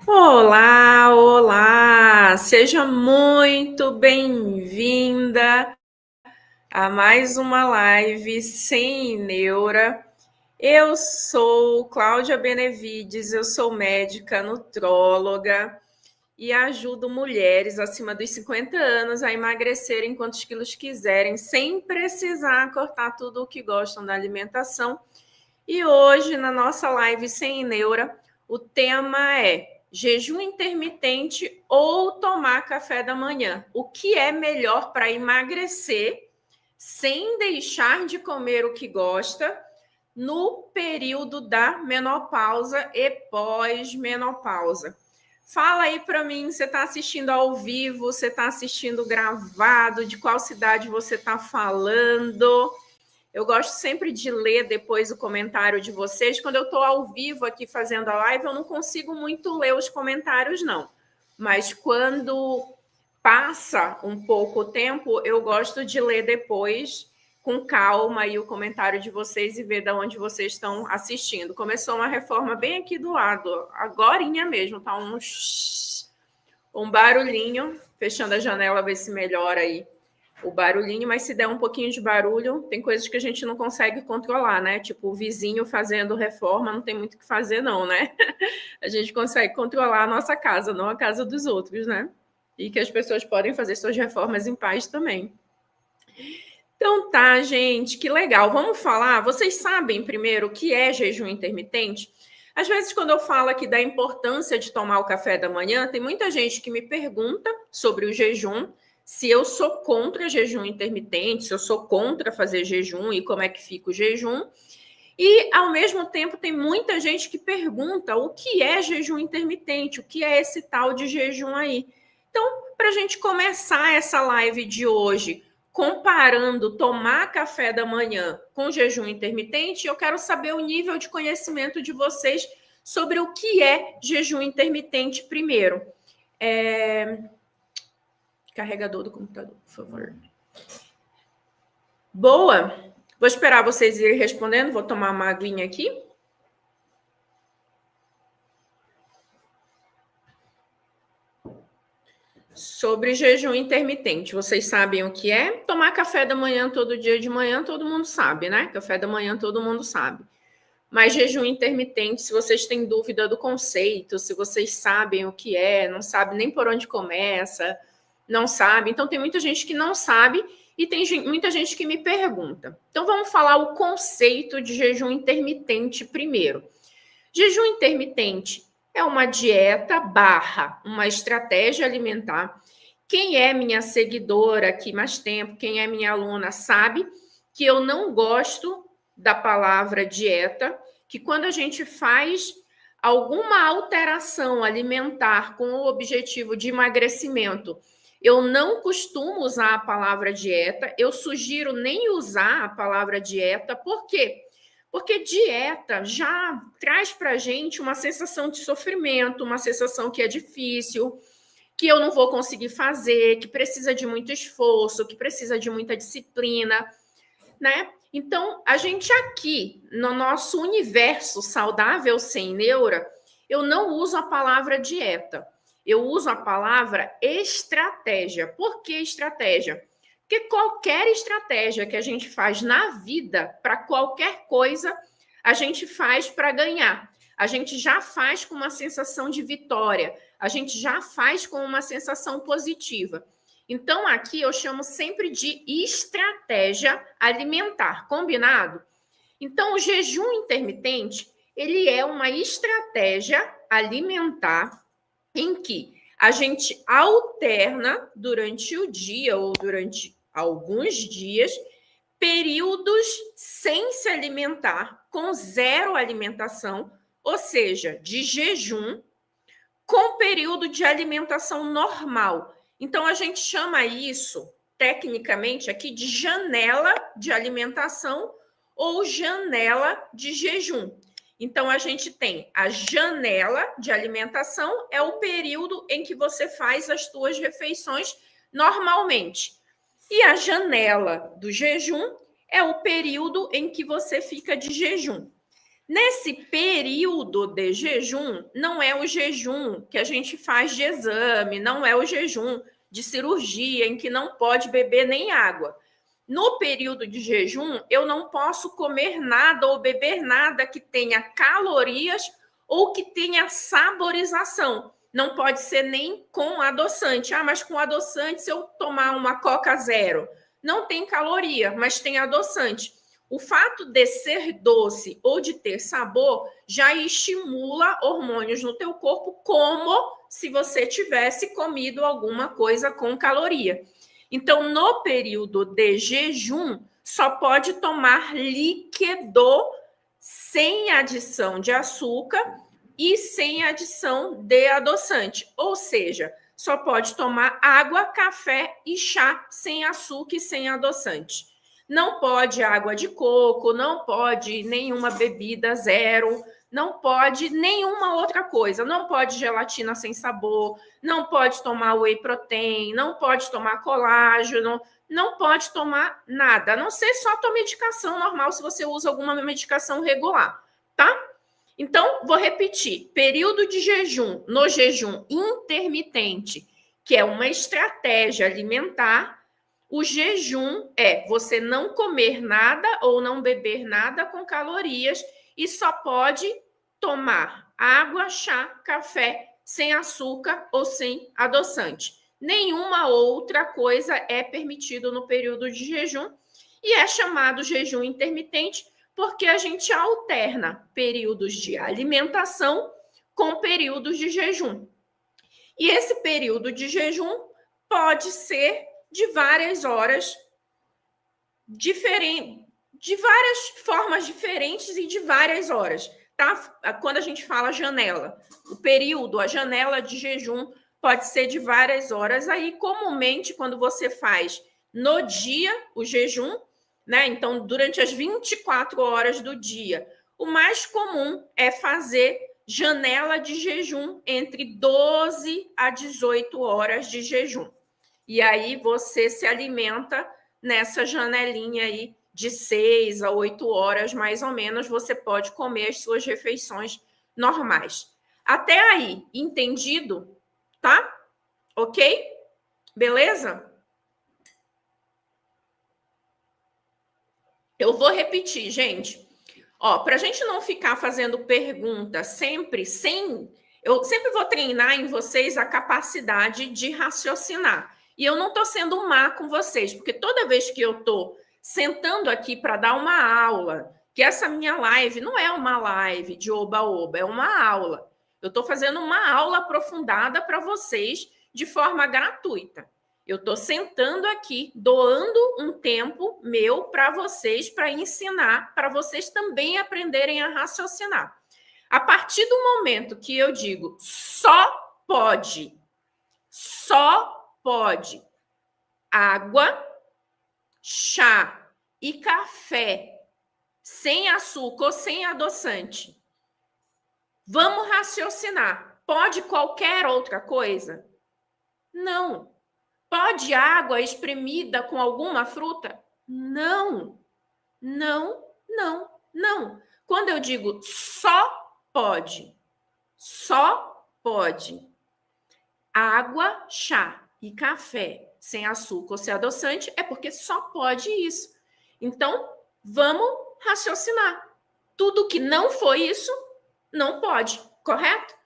Olá, olá! Seja muito bem-vinda a mais uma live sem neura. Eu sou Cláudia Benevides, eu sou médica nutróloga e ajudo mulheres acima dos 50 anos a emagrecerem quantos quilos quiserem, sem precisar cortar tudo o que gostam da alimentação. E hoje, na nossa live sem neura, o tema é jejum intermitente ou tomar café da manhã. O que é melhor para emagrecer sem deixar de comer o que gosta no período da menopausa e pós-menopausa? Fala aí para mim, você está assistindo ao vivo, você está assistindo gravado, de qual cidade você está falando? Eu gosto sempre de ler depois o comentário de vocês. Quando eu estou ao vivo aqui fazendo a live, eu não consigo muito ler os comentários, não. Mas quando passa um pouco o tempo, eu gosto de ler depois com calma aí o comentário de vocês e ver de onde vocês estão assistindo. Começou uma reforma bem aqui do lado, agorinha mesmo, tá um barulhinho, fechando a janela, ver se melhora aí o barulhinho, mas se der um pouquinho de barulho, tem coisas que a gente não consegue controlar, né? Tipo, o vizinho fazendo reforma, não tem muito o que fazer, não, né? A gente consegue controlar a nossa casa, não a casa dos outros, né? E que as pessoas podem fazer suas reformas em paz também. Então tá, gente, que legal. Vamos falar. Vocês sabem primeiro o que é jejum intermitente? Às vezes, quando eu falo aqui da importância de tomar o café da manhã, tem muita gente que me pergunta sobre o jejum, se eu sou contra jejum intermitente, se eu sou contra fazer jejum e como é que fica o jejum. E, ao mesmo tempo, tem muita gente que pergunta o que é jejum intermitente, o que é esse tal de jejum aí. Então, para a gente começar essa live de hoje, comparando tomar café da manhã com jejum intermitente, eu quero saber o nível de conhecimento de vocês sobre o que é jejum intermitente primeiro. Carregador do computador, por favor. Boa! Vou esperar vocês irem respondendo, vou tomar uma aguinha aqui. Sobre jejum intermitente, vocês sabem o que é? Tomar café da manhã todo dia de manhã, todo mundo sabe, né? Café da manhã todo mundo sabe. Mas jejum intermitente, se vocês têm dúvida do conceito, se vocês sabem o que é, não sabe nem por onde começa, não sabe. Então tem muita gente que não sabe e tem muita gente que me pergunta. Então vamos falar o conceito de jejum intermitente primeiro. Jejum intermitente é uma dieta barra uma estratégia alimentar. Quem é minha seguidora aqui mais tempo, quem é minha aluna, sabe que eu não gosto da palavra dieta, que quando a gente faz alguma alteração alimentar com o objetivo de emagrecimento, eu não costumo usar a palavra dieta, eu sugiro nem usar a palavra dieta, por quê? Porque dieta já traz para a gente uma sensação de sofrimento, uma sensação que é difícil, que eu não vou conseguir fazer, que precisa de muito esforço, que precisa de muita disciplina, né? Então, a gente aqui, no nosso universo saudável sem neura, eu não uso a palavra dieta. Eu uso a palavra estratégia. Por que estratégia? Porque qualquer estratégia que a gente faz na vida, para qualquer coisa, a gente faz para ganhar. A gente já faz com uma sensação de vitória. A gente já faz com uma sensação positiva. Então, aqui eu chamo sempre de estratégia alimentar, combinado? Então, o jejum intermitente, ele é uma estratégia alimentar em que a gente alterna durante o dia ou durante alguns dias períodos sem se alimentar, com zero alimentação, ou seja, de jejum, com período de alimentação normal. Então, a gente chama isso, tecnicamente, aqui de janela de alimentação ou janela de jejum. Então, a gente tem a janela de alimentação, é o período em que você faz as suas refeições normalmente. E a janela do jejum é o período em que você fica de jejum. Nesse período de jejum, não é o jejum que a gente faz de exame, não é o jejum de cirurgia, em que não pode beber nem água. No período de jejum, eu não posso comer nada ou beber nada que tenha calorias ou que tenha saborização. Não pode ser nem com adoçante. Ah, mas com adoçante, se eu tomar uma Coca Zero, não tem caloria, mas tem adoçante. O fato de ser doce ou de ter sabor já estimula hormônios no teu corpo, como se você tivesse comido alguma coisa com caloria. Então, no período de jejum, só pode tomar líquido sem adição de açúcar e sem adição de adoçante. Ou seja, só pode tomar água, café e chá sem açúcar e sem adoçante. Não pode água de coco, não pode nenhuma bebida zero, não pode nenhuma outra coisa. Não pode gelatina sem sabor, não pode tomar whey protein, não pode tomar colágeno, não pode tomar nada, a não ser só tua medicação normal, se você usa alguma medicação regular, tá? Então, vou repetir: período de jejum, no jejum intermitente, que é uma estratégia alimentar. O jejum é você não comer nada ou não beber nada com calorias e só pode tomar água, chá, café sem açúcar ou sem adoçante. Nenhuma outra coisa é permitido no período de jejum e é chamado jejum intermitente porque a gente alterna períodos de alimentação com períodos de jejum. E esse período de jejum pode ser de várias horas, de várias formas diferentes e de várias horas, tá? Quando a gente fala janela, o período, a janela de jejum pode ser de várias horas. Aí, comumente, quando você faz no dia o jejum, né? Então, durante as 24 horas do dia, o mais comum é fazer janela de jejum entre 12 a 18 horas de jejum. E aí você se alimenta nessa janelinha aí de 6 a 8 horas, mais ou menos, você pode comer as suas refeições normais. Até aí, entendido? Tá? Ok? Beleza? Eu vou repetir, gente. Ó, para a gente não ficar fazendo pergunta sempre eu sempre vou treinar em vocês a capacidade de raciocinar. E eu não estou sendo má com vocês, porque toda vez que eu estou sentando aqui para dar uma aula, que essa minha live não é uma live de oba-oba, é uma aula. Eu estou fazendo uma aula aprofundada para vocês de forma gratuita. Eu estou sentando aqui, doando um tempo meu para vocês, para ensinar, para vocês também aprenderem a raciocinar. A partir do momento que eu digo só pode água, chá e café sem açúcar ou sem adoçante, vamos raciocinar. Pode qualquer outra coisa? Não. Pode água espremida com alguma fruta? Não. Não, não, não. Quando eu digo só pode água, chá e café sem açúcar ou sem adoçante, é porque só pode isso. Então, vamos raciocinar. Tudo que não foi isso, não pode, correto?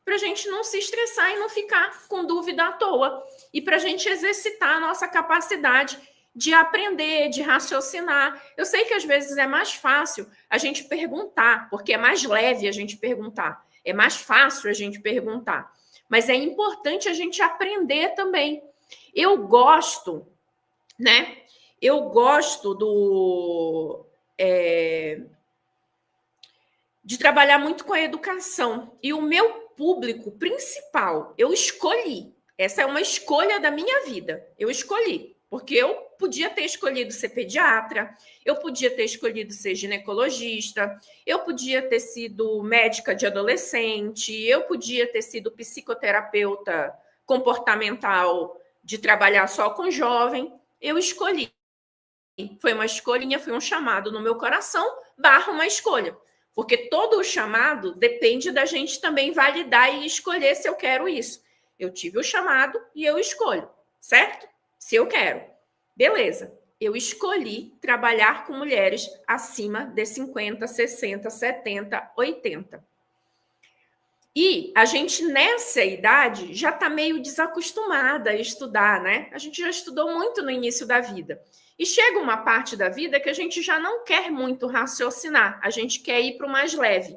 Para a gente não se estressar e não ficar com dúvida à toa. E para a gente exercitar a nossa capacidade de aprender, de raciocinar. Eu sei que às vezes é mais fácil a gente perguntar, porque é mais leve a gente perguntar. É mais fácil a gente perguntar. Mas é importante a gente aprender também. Eu gosto, né? Eu gosto de trabalhar muito com a educação. E o meu público principal, eu escolhi. Essa é uma escolha da minha vida. Eu escolhi, porque eu podia ter escolhido ser pediatra, eu podia ter escolhido ser ginecologista, eu podia ter sido médica de adolescente, eu podia ter sido psicoterapeuta comportamental de trabalhar só com jovem. Eu escolhi. Foi uma escolhinha, foi um chamado no meu coração, / uma escolha. Porque todo o chamado depende da gente também validar e escolher se eu quero isso. Eu tive o chamado e eu escolho, certo? Se eu quero. Beleza. Eu escolhi trabalhar com mulheres acima de 50, 60, 70, 80. E a gente, nessa idade, já está meio desacostumada a estudar, né? A gente já estudou muito no início da vida. E chega uma parte da vida que a gente já não quer muito raciocinar. A gente quer ir para o mais leve.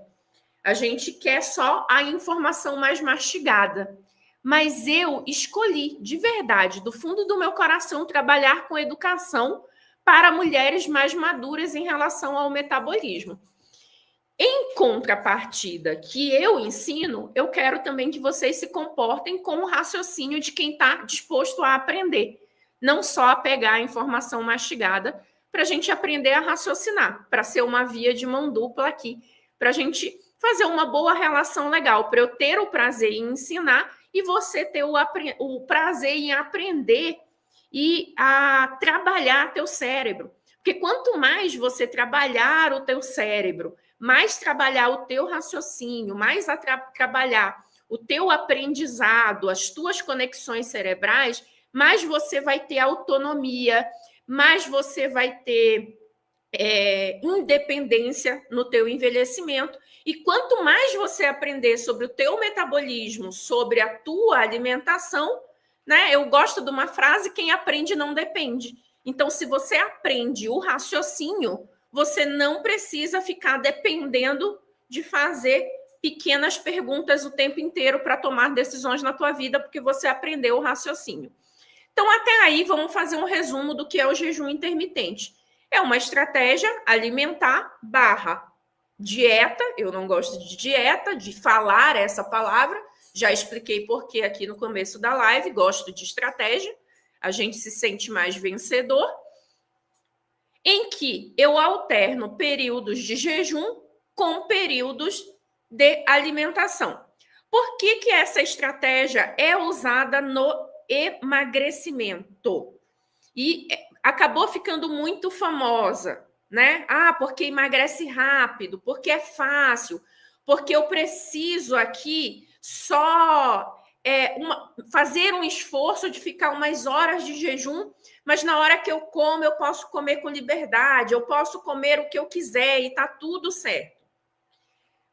A gente quer só a informação mais mastigada. Mas eu escolhi, de verdade, do fundo do meu coração, trabalhar com educação para mulheres mais maduras em relação ao metabolismo. Em contrapartida que eu ensino, eu quero também que vocês se comportem com o raciocínio de quem está disposto a aprender. Não só a pegar a informação mastigada, para a gente aprender a raciocinar, para ser uma via de mão dupla aqui, para a gente fazer uma boa relação legal, para eu ter o prazer em ensinar e você ter o prazer em aprender e a trabalhar teu cérebro. Porque quanto mais você trabalhar o teu cérebro, mais trabalhar o teu raciocínio, mais trabalhar o teu aprendizado, as tuas conexões cerebrais, mais você vai ter autonomia, mais você vai ter independência no teu envelhecimento. E quanto mais você aprender sobre o teu metabolismo, sobre a tua alimentação, né? Eu gosto de uma frase: quem aprende não depende. Então, se você aprende o raciocínio, você não precisa ficar dependendo de fazer pequenas perguntas o tempo inteiro para tomar decisões na tua vida, porque você aprendeu o raciocínio. Então, até aí, vamos fazer um resumo do que é o jejum intermitente. É uma estratégia alimentar / dieta. Eu não gosto de dieta, de falar essa palavra. Já expliquei por que aqui no começo da live. Gosto de estratégia. A gente se sente mais vencedor. Em que eu alterno períodos de jejum com períodos de alimentação. Por que essa estratégia é usada no emagrecimento? E acabou ficando muito famosa, né? Porque emagrece rápido, porque é fácil, porque eu preciso aqui só fazer um esforço de ficar umas horas de jejum, mas na hora que eu como, eu posso comer com liberdade, eu posso comer o que eu quiser e tá tudo certo.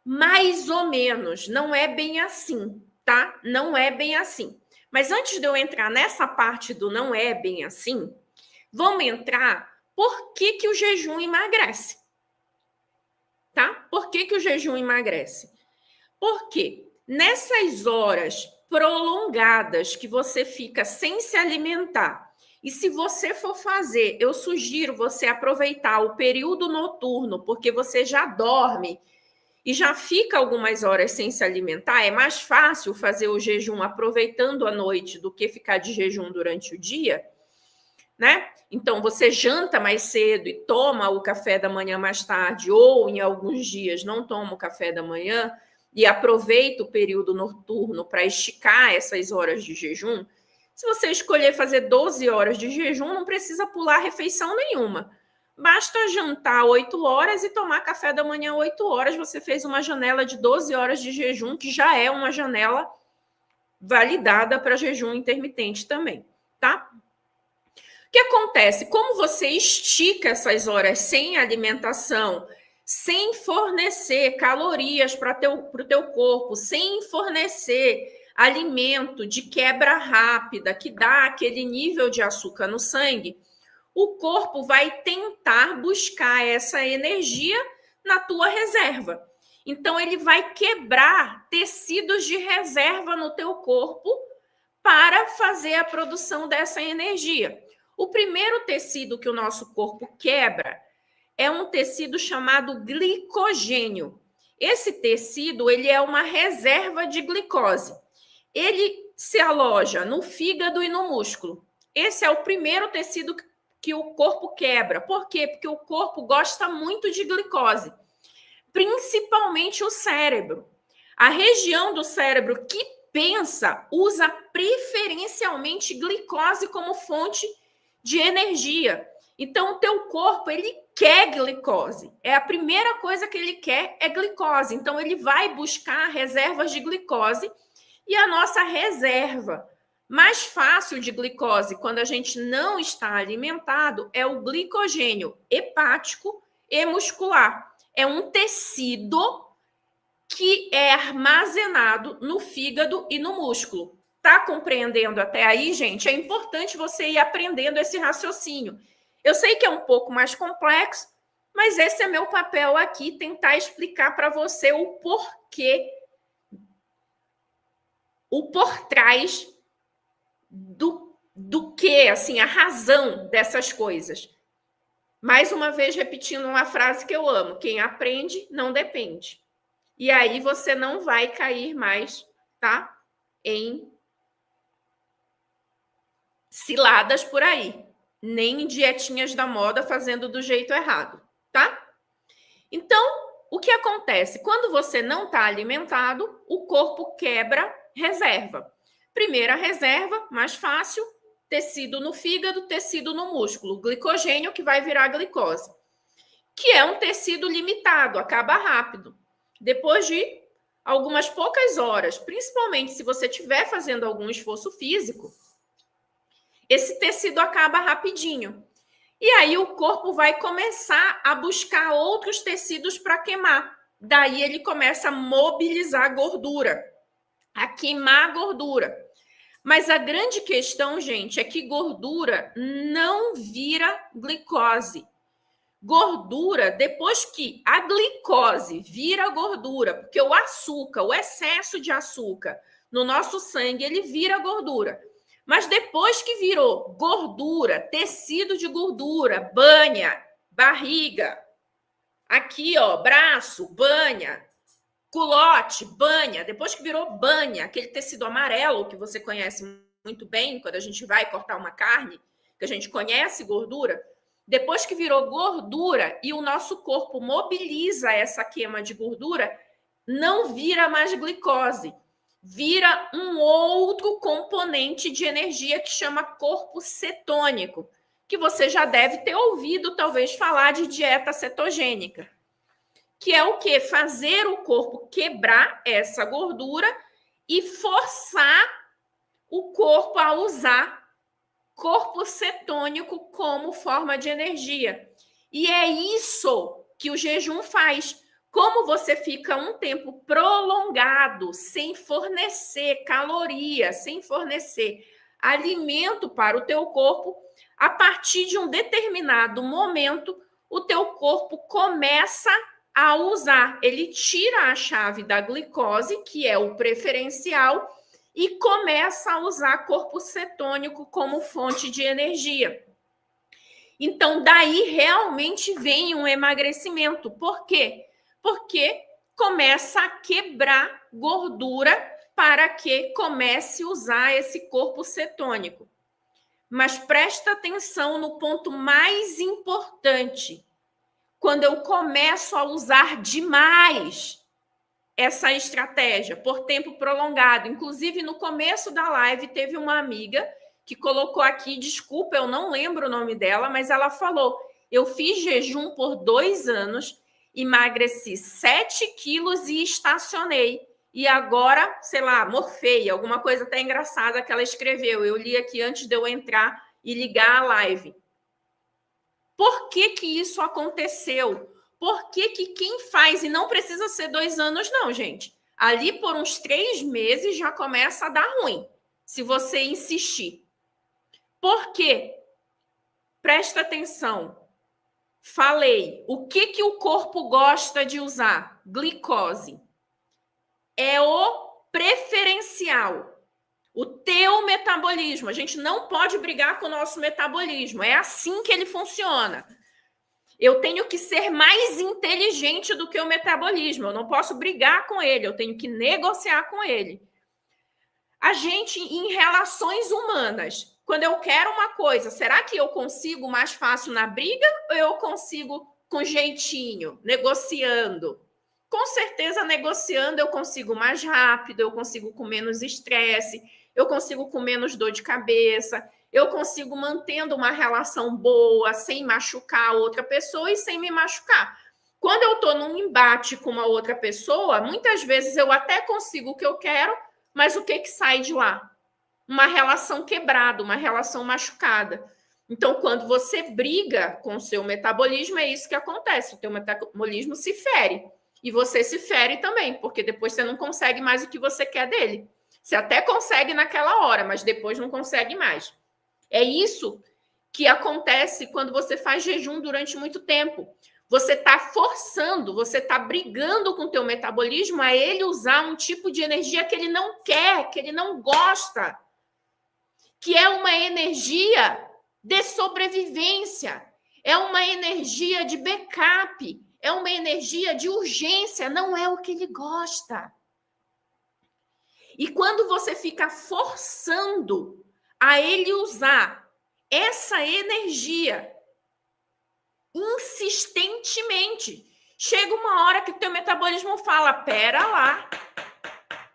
Mais ou menos, não é bem assim, tá? Não é bem assim. Mas antes de eu entrar nessa parte do não é bem assim, vamos entrar por que o jejum emagrece, tá? Por que o jejum emagrece? Porque nessas horas prolongadas que você fica sem se alimentar, e se você for fazer, eu sugiro você aproveitar o período noturno, porque você já dorme e já fica algumas horas sem se alimentar. É mais fácil fazer o jejum aproveitando a noite do que ficar de jejum durante o dia, né? Então, você janta mais cedo e toma o café da manhã mais tarde, ou em alguns dias não toma o café da manhã e aproveita o período noturno para esticar essas horas de jejum. Se você escolher fazer 12 horas de jejum, não precisa pular refeição nenhuma. Basta jantar 8 horas e tomar café da manhã 8 horas. Você fez uma janela de 12 horas de jejum, que já é uma janela validada para jejum intermitente também, tá? O que acontece? Como você estica essas horas sem alimentação, sem fornecer calorias para o teu corpo, sem fornecer alimento de quebra rápida, que dá aquele nível de açúcar no sangue, o corpo vai tentar buscar essa energia na tua reserva. Então, ele vai quebrar tecidos de reserva no teu corpo para fazer a produção dessa energia. O primeiro tecido que o nosso corpo quebra é um tecido chamado glicogênio. Esse tecido, ele é uma reserva de glicose. Ele se aloja no fígado e no músculo. Esse é o primeiro tecido que o corpo quebra. Por quê? Porque o corpo gosta muito de glicose, principalmente o cérebro. A região do cérebro que pensa usa preferencialmente glicose como fonte de energia. Então, o teu corpo, ele quer glicose. É a primeira coisa que ele quer é glicose. Então, ele vai buscar reservas de glicose. E a nossa reserva mais fácil de glicose, quando a gente não está alimentado, é o glicogênio hepático e muscular. É um tecido que é armazenado no fígado e no músculo. Tá compreendendo até aí, gente? É importante você ir aprendendo esse raciocínio. Eu sei que é um pouco mais complexo, mas esse é meu papel aqui, tentar explicar para você o porquê, o por trás do que, assim, a razão dessas coisas. Mais uma vez, repetindo uma frase que eu amo: quem aprende não depende. E aí você não vai cair mais, tá? Em ciladas por aí, nem em dietinhas da moda fazendo do jeito errado, tá? Então, o que acontece? Quando você não está alimentado, o corpo quebra reserva. Primeira reserva, mais fácil, tecido no fígado, tecido no músculo, glicogênio que vai virar glicose, que é um tecido limitado, acaba rápido. Depois de algumas poucas horas, principalmente se você estiver fazendo algum esforço físico, esse tecido acaba rapidinho. E aí o corpo vai começar a buscar outros tecidos para queimar. Daí ele começa a mobilizar a gordura, a queimar a gordura. Mas a grande questão, gente, é que gordura não vira glicose. Gordura, depois que a glicose vira gordura, porque o açúcar, o excesso de açúcar no nosso sangue, ele vira gordura. Mas depois que virou gordura, tecido de gordura, banha, barriga, aqui, ó, braço, banha, culote, banha, depois que virou banha, aquele tecido amarelo que você conhece muito bem quando a gente vai cortar uma carne, que a gente conhece gordura, depois que virou gordura e o nosso corpo mobiliza essa queima de gordura, não vira mais glicose, vira um outro componente de energia que chama corpo cetônico, que você já deve ter ouvido talvez falar de dieta cetogênica, que é o quê? Fazer o corpo quebrar essa gordura e forçar o corpo a usar corpo cetônico como forma de energia. E é isso que o jejum faz. Como você fica um tempo prolongado sem fornecer caloria, sem fornecer alimento para o teu corpo, a partir de um determinado momento, o teu corpo começa a usar. Ele tira a chave da glicose, que é o preferencial, e começa a usar corpo cetônico como fonte de energia. Então, daí realmente vem um emagrecimento. Por quê? Porque começa a quebrar gordura para que comece a usar esse corpo cetônico. Mas presta atenção no ponto mais importante. Quando eu começo a usar demais essa estratégia por tempo prolongado. Inclusive, no começo da live, teve uma amiga que colocou aqui, desculpa, eu não lembro o nome dela, mas ela falou, eu fiz jejum por 2 anos, emagreci 7 quilos e estacionei. E agora, sei lá, morfei, alguma coisa até engraçada que ela escreveu. Eu li aqui antes de eu entrar e ligar a live. Por que que isso aconteceu? Por que que quem faz, e não precisa ser 2 anos não, gente. Ali por uns 3 meses já começa a dar ruim, se você insistir. Por quê? Presta atenção. Falei, o que que o corpo gosta de usar? Glicose. É o preferencial. O teu metabolismo. A gente não pode brigar com o nosso metabolismo. É assim que ele funciona. Eu tenho que ser mais inteligente do que o metabolismo. Eu não posso brigar com ele. Eu tenho que negociar com ele. A gente, em relações humanas, quando eu quero uma coisa, será que eu consigo mais fácil na briga ou eu consigo com jeitinho, negociando? Com certeza, negociando, eu consigo mais rápido, eu consigo com menos estresse, eu consigo com menos dor de cabeça, eu consigo mantendo uma relação boa, sem machucar a outra pessoa e sem me machucar. Quando eu estou num embate com uma outra pessoa, muitas vezes eu até consigo o que eu quero, mas o que sai de lá? Uma relação quebrada, uma relação machucada. Então, quando você briga com o seu metabolismo, é isso que acontece. O teu metabolismo se fere. E você se fere também, porque depois você não consegue mais o que você quer dele. Você até consegue naquela hora, mas depois não consegue mais. É isso que acontece quando você faz jejum durante muito tempo. Você está forçando, você está brigando com o teu metabolismo a ele usar um tipo de energia que ele não quer, que ele não gosta, que é uma energia de sobrevivência, é uma energia de backup, é uma energia de urgência, não é o que ele gosta. E quando você fica forçando a ele usar essa energia insistentemente, chega uma hora que o teu metabolismo fala, pera lá,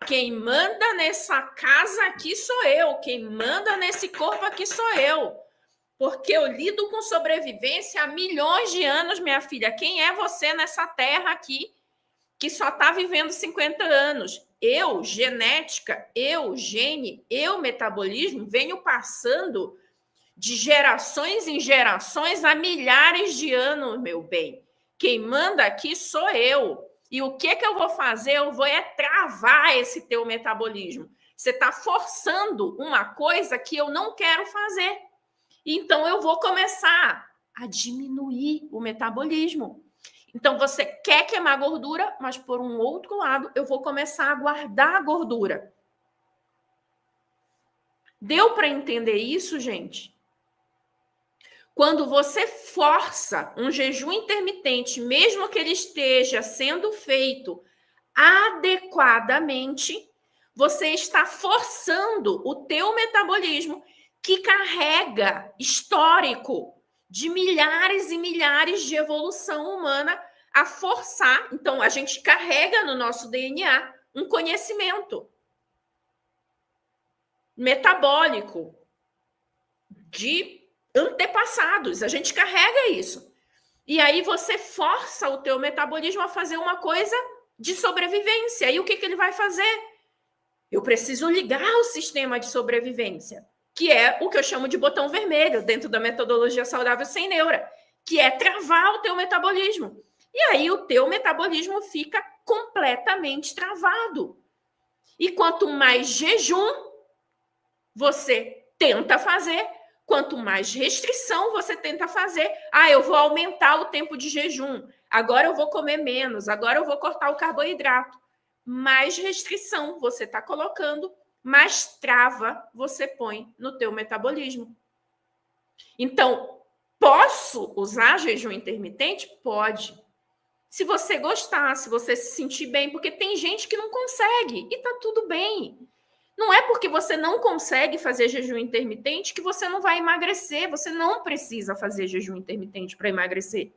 quem manda nessa casa aqui sou eu, quem manda nesse corpo aqui sou eu, porque eu lido com sobrevivência há milhões de anos, minha filha. Quem é você nessa terra aqui que só está vivendo 50 anos? Eu, genética, eu, gene, eu, metabolismo, venho passando de gerações em gerações há milhares de anos, meu bem. Quem manda aqui sou eu. E o que eu vou fazer? Eu vou travar esse teu metabolismo. Você está forçando uma coisa que eu não quero fazer. Então, eu vou começar a diminuir o metabolismo. Então, você quer queimar gordura, mas por um outro lado, eu vou começar a guardar a gordura. Deu para entender isso, gente? Quando você força um jejum intermitente, mesmo que ele esteja sendo feito adequadamente, você está forçando o teu metabolismo, que carrega histórico de milhares e milhares de evolução humana, a forçar. Então, a gente carrega no nosso DNA um conhecimento metabólico de antepassados. A gente carrega isso. E aí você força o teu metabolismo a fazer uma coisa de sobrevivência. E o que ele vai fazer? Eu preciso ligar o sistema de sobrevivência, que é o que eu chamo de botão vermelho dentro da metodologia saudável sem neura, que é travar o teu metabolismo. E aí o teu metabolismo fica completamente travado. E quanto mais jejum você tenta fazer, quanto mais restrição você tenta fazer, eu vou aumentar o tempo de jejum, agora eu vou comer menos, agora eu vou cortar o carboidrato. Mais restrição você está colocando, mais trava você põe no teu metabolismo. Então, posso usar jejum intermitente? Pode. Se você gostar, se você se sentir bem, porque tem gente que não consegue e tá tudo bem. Não é porque você não consegue fazer jejum intermitente que você não vai emagrecer. Você não precisa fazer jejum intermitente para emagrecer.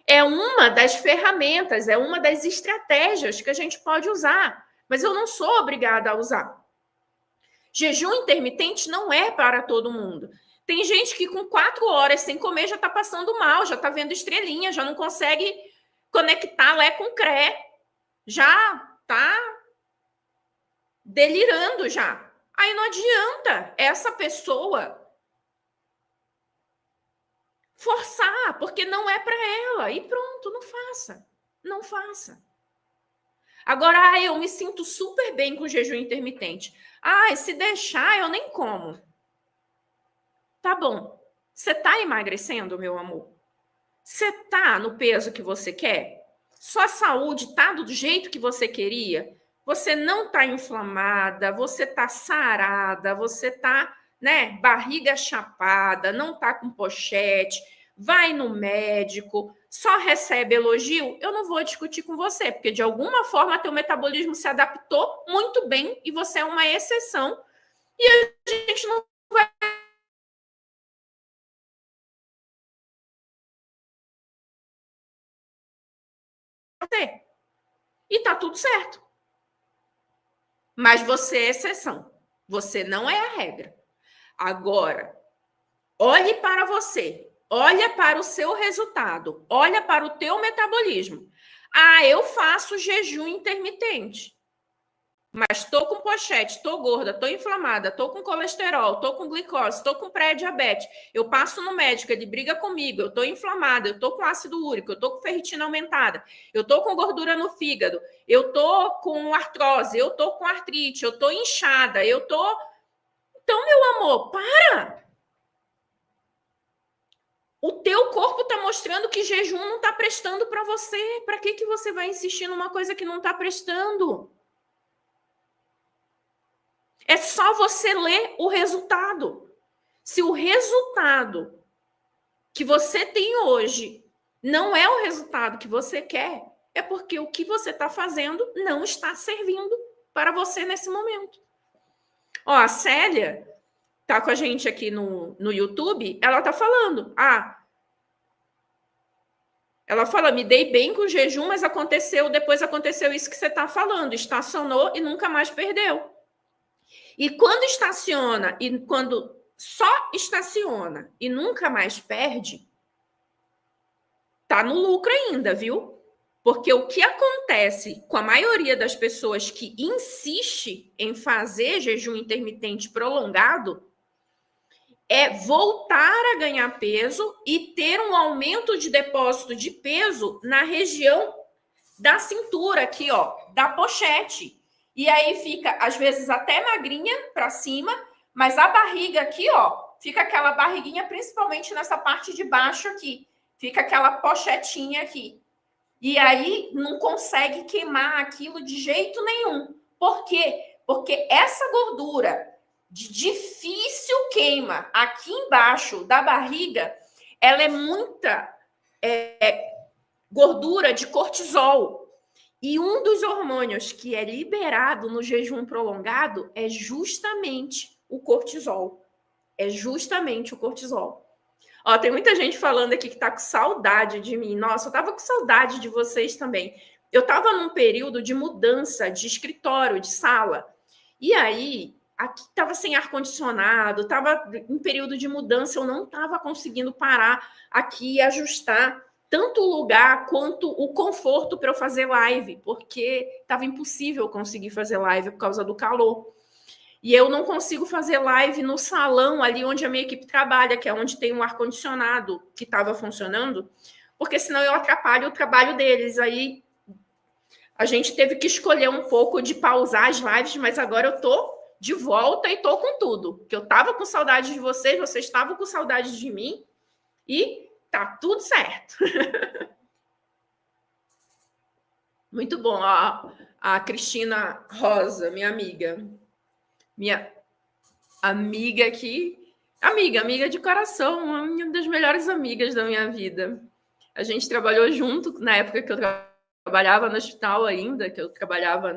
É uma das ferramentas, é uma das estratégias que a gente pode usar. Mas eu não sou obrigada a usar. Jejum intermitente não é para todo mundo. Tem gente que com 4 horas sem comer já está passando mal, já está vendo estrelinha, já não consegue conectar Lé com Cré. Já está delirando já. Aí não adianta essa pessoa forçar, porque não é para ela. E pronto, não faça. Não faça. Agora, eu me sinto super bem com jejum intermitente. Se deixar, eu nem como. Tá bom. Você tá emagrecendo, meu amor? Você tá no peso que você quer? Sua saúde tá do jeito que você queria? Você não tá inflamada, você tá sarada, você tá, barriga chapada, não tá com pochete, vai no médico, só recebe elogio? Eu não vou discutir com você, porque de alguma forma teu metabolismo se adaptou muito bem e você é uma exceção e a gente não vai ter. E tá tudo certo. Mas você é exceção. Você não é a regra. Agora, Olhe para você, olha para o seu resultado, olha para o teu metabolismo. Ah, eu faço jejum intermitente, mas estou com pochete, estou gorda, estou inflamada, estou com colesterol, estou com glicose, estou com pré-diabetes. Eu passo no médico, ele briga comigo, eu estou inflamada, eu estou com ácido úrico, eu estou com ferritina aumentada, eu estou com gordura no fígado, eu estou com artrose, eu estou com artrite, eu estou inchada, eu estou... Então, meu amor, para! O teu corpo está mostrando que jejum não está prestando para você. Para que você vai insistir numa coisa que não está prestando? É só você ler o resultado. Se o resultado que você tem hoje não é o resultado que você quer, é porque o que você está fazendo não está servindo para você nesse momento. Ó, a Célia tá com a gente aqui no YouTube, ela tá falando, ela fala, me dei bem com o jejum, mas depois aconteceu isso que você está falando, estacionou e nunca mais perdeu. E quando estaciona, e quando só estaciona e nunca mais perde, tá no lucro ainda, viu? Porque o que acontece com a maioria das pessoas que insiste em fazer jejum intermitente prolongado é voltar a ganhar peso e ter um aumento de depósito de peso na região da cintura aqui, ó, da pochete. E aí fica, às vezes, até magrinha para cima, mas a barriga aqui, ó, fica aquela barriguinha, principalmente nessa parte de baixo aqui. Fica aquela pochetinha aqui. E aí não consegue queimar aquilo de jeito nenhum. Por quê? Porque essa gordura de difícil queima aqui embaixo da barriga, ela é muita gordura de cortisol. E um dos hormônios que é liberado no jejum prolongado é justamente o cortisol. É justamente o cortisol. Ó, tem muita gente falando aqui que tá com saudade de mim. Nossa, eu tava com saudade de vocês também. Eu tava num período de mudança de escritório, de sala. E aí, aqui tava sem ar-condicionado, tava em período de mudança, eu não tava conseguindo parar aqui e ajustar tanto o lugar quanto o conforto para eu fazer live, porque tava impossível conseguir fazer live por causa do calor. E eu não consigo fazer live no salão ali onde a minha equipe trabalha, que é onde tem um ar-condicionado que estava funcionando, porque senão eu atrapalho o trabalho deles. Aí a gente teve que escolher um pouco de pausar as lives, mas agora eu tô de volta e tô com tudo. Porque eu tava com saudade de vocês, vocês estavam com saudade de mim e tá tudo certo. Muito bom. A Cristina Rosa, minha amiga. Minha amiga aqui, amiga de coração, uma das melhores amigas da minha vida. A gente trabalhou junto na época que eu trabalhava no hospital ainda, que eu trabalhava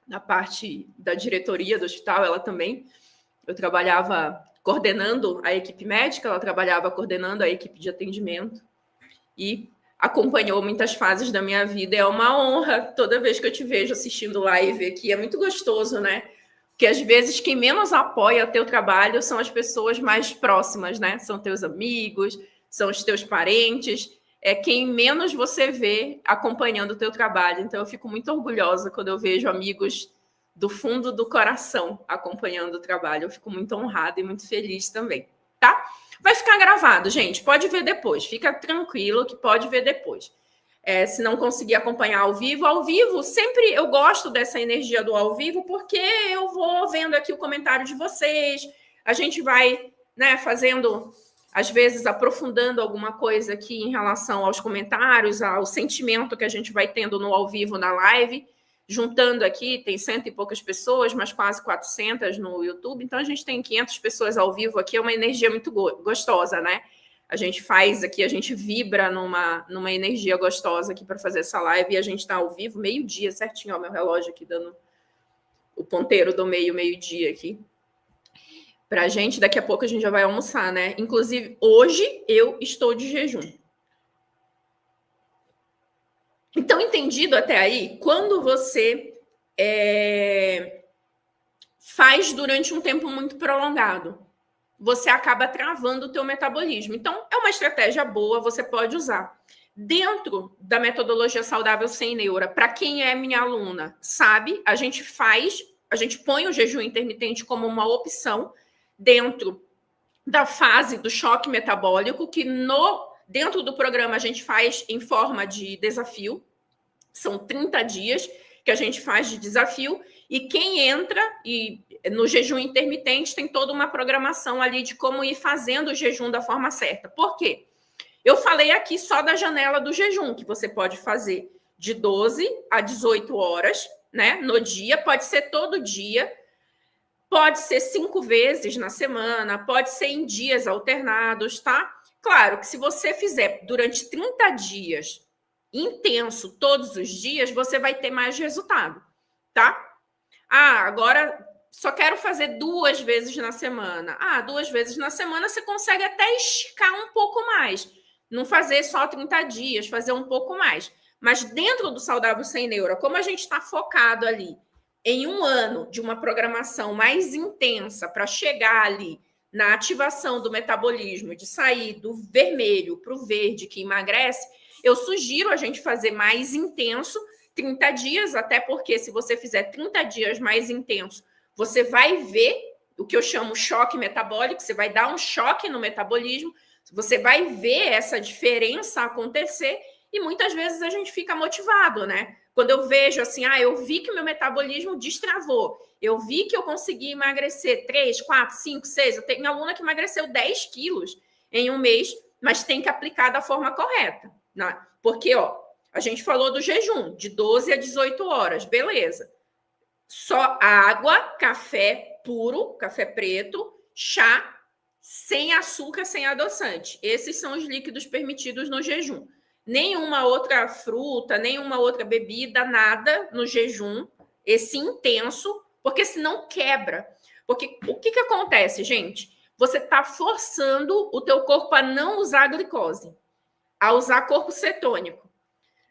na parte da diretoria do hospital, ela também. Eu trabalhava coordenando a equipe médica, ela trabalhava coordenando a equipe de atendimento e acompanhou muitas fases da minha vida. É uma honra toda vez que eu te vejo assistindo live aqui. É muito gostoso, né? Porque às vezes quem menos apoia teu trabalho são as pessoas mais próximas, né? São teus amigos, são os teus parentes, é quem menos você vê acompanhando o teu trabalho. Então eu fico muito orgulhosa quando eu vejo amigos do fundo do coração acompanhando o trabalho. Eu fico muito honrada e muito feliz também, tá? Vai ficar gravado, gente, pode ver depois. Fica tranquilo que pode ver depois. Se não conseguir acompanhar ao vivo, sempre eu gosto dessa energia do ao vivo, porque eu vou vendo aqui o comentário de vocês, a gente vai, né, fazendo, às vezes, aprofundando alguma coisa aqui em relação aos comentários, ao sentimento que a gente vai tendo no ao vivo, na live, juntando aqui, tem 100 e poucas pessoas, mas quase 400 no YouTube, então a gente tem 500 pessoas ao vivo aqui, é uma energia muito gostosa, né? A gente faz aqui, a gente vibra numa energia gostosa aqui para fazer essa live e a gente está ao vivo, meio-dia, certinho, ó, meu relógio aqui dando o ponteiro do meio-dia aqui. Pra gente, daqui a pouco a gente já vai almoçar, né? Inclusive, hoje eu estou de jejum. Então, entendido até aí, quando você faz durante um tempo muito prolongado, você acaba travando o teu metabolismo. Então, é uma estratégia boa, você pode usar. Dentro da metodologia saudável sem neura, para quem é minha aluna, sabe, a gente põe o jejum intermitente como uma opção dentro da fase do choque metabólico, que dentro do programa a gente faz em forma de desafio. São 30 dias que a gente faz de desafio, e quem entra no jejum intermitente tem toda uma programação ali de como ir fazendo o jejum da forma certa. Por quê? Eu falei aqui só da janela do jejum, que você pode fazer de 12 a 18 horas, né, no dia, pode ser todo dia, pode ser 5 vezes na semana, pode ser em dias alternados, tá? Claro que se você fizer durante 30 dias intenso todos os dias, você vai ter mais resultado, tá? Agora só quero fazer 2 vezes na semana. 2 vezes na semana você consegue até esticar um pouco mais. Não fazer só 30 dias, fazer um pouco mais. Mas dentro do Saudável Sem Neura, como a gente está focado ali em um ano de uma programação mais intensa para chegar ali na ativação do metabolismo, de sair do vermelho para o verde que emagrece, eu sugiro a gente fazer mais intenso 30 dias, até porque se você fizer 30 dias mais intenso, você vai ver o que eu chamo choque metabólico, você vai dar um choque no metabolismo, você vai ver essa diferença acontecer e muitas vezes a gente fica motivado, né? Quando eu vejo assim, eu vi que o meu metabolismo destravou, eu vi que eu consegui emagrecer 3, 4, 5, 6, eu tenho aluna que emagreceu 10 quilos em um mês, mas tem que aplicar da forma correta, né? Porque, a gente falou do jejum, de 12 a 18 horas, beleza. Só água, café puro, café preto, chá, sem açúcar, sem adoçante. Esses são os líquidos permitidos no jejum. Nenhuma outra fruta, nenhuma outra bebida, nada no jejum, esse intenso, porque senão quebra. Porque o que acontece, gente? Você está forçando o teu corpo a não usar glicose, a usar corpo cetônico.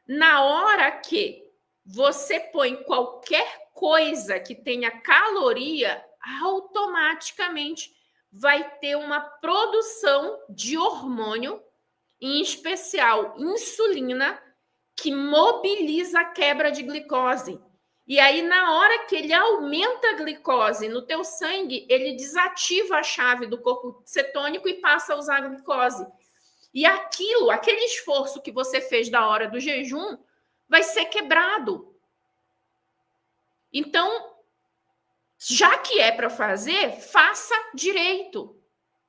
Na hora que você põe qualquer coisa que tenha caloria, automaticamente vai ter uma produção de hormônio, em especial insulina, que mobiliza a quebra de glicose. E aí, na hora que ele aumenta a glicose no teu sangue, ele desativa a chave do corpo cetônico e passa a usar a glicose. E aquele esforço que você fez da hora do jejum, vai ser quebrado. Então, já que é para fazer, faça direito.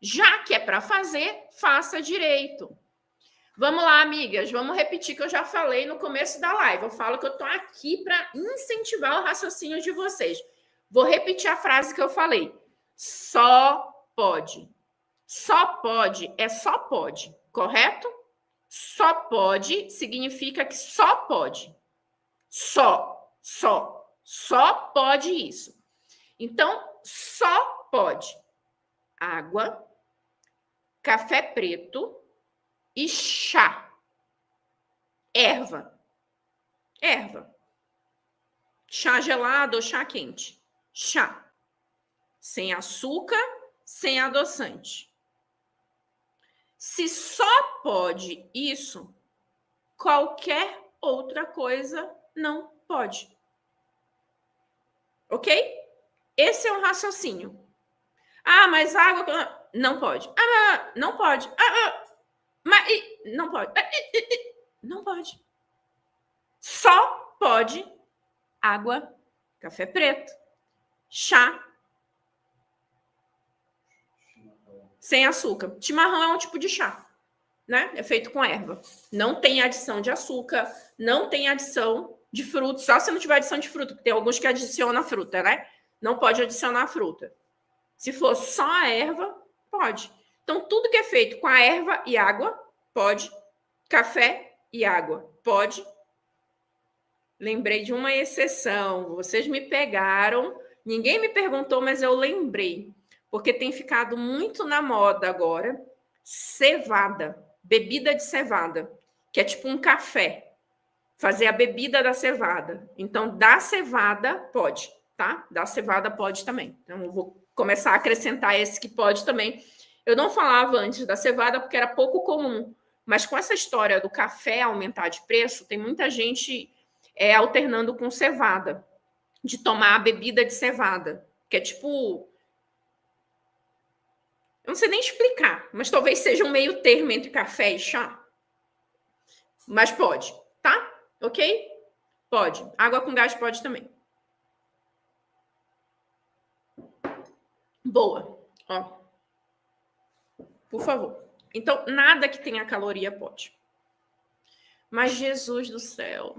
Já que é para fazer, faça direito. Vamos lá, amigas, vamos repetir que eu já falei no começo da live. Eu falo que eu estou aqui para incentivar o raciocínio de vocês. Vou repetir a frase que eu falei. Só pode. Só pode é só pode, correto? Só pode significa que só pode. Só pode isso. Então, só pode água, café preto e chá. Erva. Chá gelado ou chá quente. Chá. Sem açúcar, sem adoçante. Se só pode isso, qualquer outra coisa não pode. Ok? Esse é um raciocínio. Mas água... Não pode. Não pode. Mas não pode. Não pode. Só pode água, café preto, chá, sem açúcar. Chimarrão é um tipo de chá, né? É feito com erva. Não tem adição de açúcar, não tem adição de fruta, só se não tiver adição de fruta, porque tem alguns que adicionam fruta, né? Não pode adicionar fruta. Se for só a erva, pode. Então, tudo que é feito com a erva e água, pode. Café e água, pode. Lembrei de uma exceção. Vocês me pegaram. Ninguém me perguntou, mas eu lembrei. Porque tem ficado muito na moda agora. Cevada. Bebida de cevada. Que é tipo um café. Fazer a bebida da cevada. Então, da cevada pode, tá? Da cevada pode também. Então, eu vou começar a acrescentar esse que pode também. Eu não falava antes da cevada porque era pouco comum, mas com essa história do café aumentar de preço, tem muita gente alternando com cevada, de tomar a bebida de cevada, que é tipo... Eu não sei nem explicar, mas talvez seja um meio termo entre café e chá. Mas pode, tá? Ok? Pode. Água com gás pode também. Boa. Ó. Por favor. Então, nada que tenha caloria pode. Mas, Jesus do céu.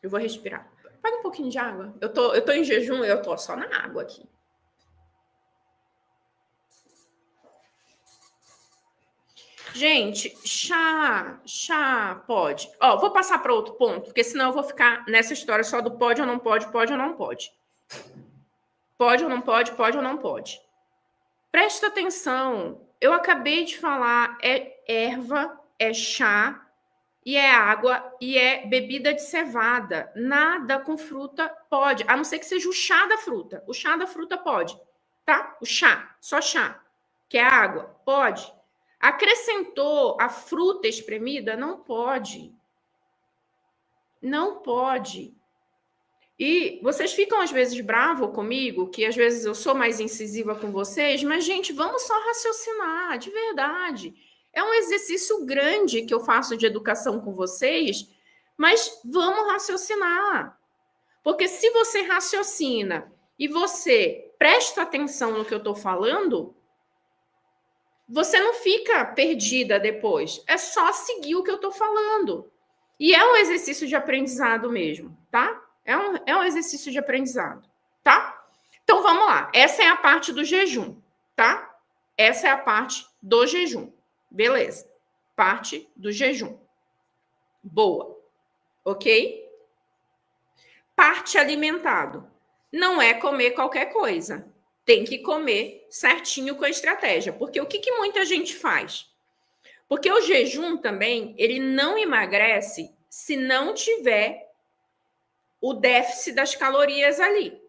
Eu vou respirar. Pega um pouquinho de água. Eu tô em jejum, eu tô só na água aqui. Gente, chá pode. Ó, vou passar para outro ponto, porque senão eu vou ficar nessa história só do pode ou não pode, pode ou não pode. Pode ou não pode, pode ou não pode. Presta atenção. Eu acabei de falar, é erva, é chá, e é água, e é bebida de cevada. Nada com fruta pode, a não ser que seja o chá da fruta. O chá da fruta pode, tá? O chá, só chá, que é água, pode. Acrescentou a fruta espremida? Não pode. Não pode. E vocês ficam às vezes bravos comigo, que às vezes eu sou mais incisiva com vocês, mas, gente, vamos só raciocinar, de verdade. É um exercício grande que eu faço de educação com vocês, mas vamos raciocinar. Porque se você raciocina e você presta atenção no que eu estou falando, você não fica perdida depois. É só seguir o que eu estou falando. E é um exercício de aprendizado mesmo, tá? É um exercício de aprendizado, tá? Então, vamos lá. Essa é a parte do jejum, tá? Essa é a parte do jejum. Beleza. Parte do jejum. Boa. Ok? Parte alimentado. Não é comer qualquer coisa. Tem que comer certinho com a estratégia. Porque o que muita gente faz? Porque o jejum também, ele não emagrece se não tiver o déficit das calorias ali.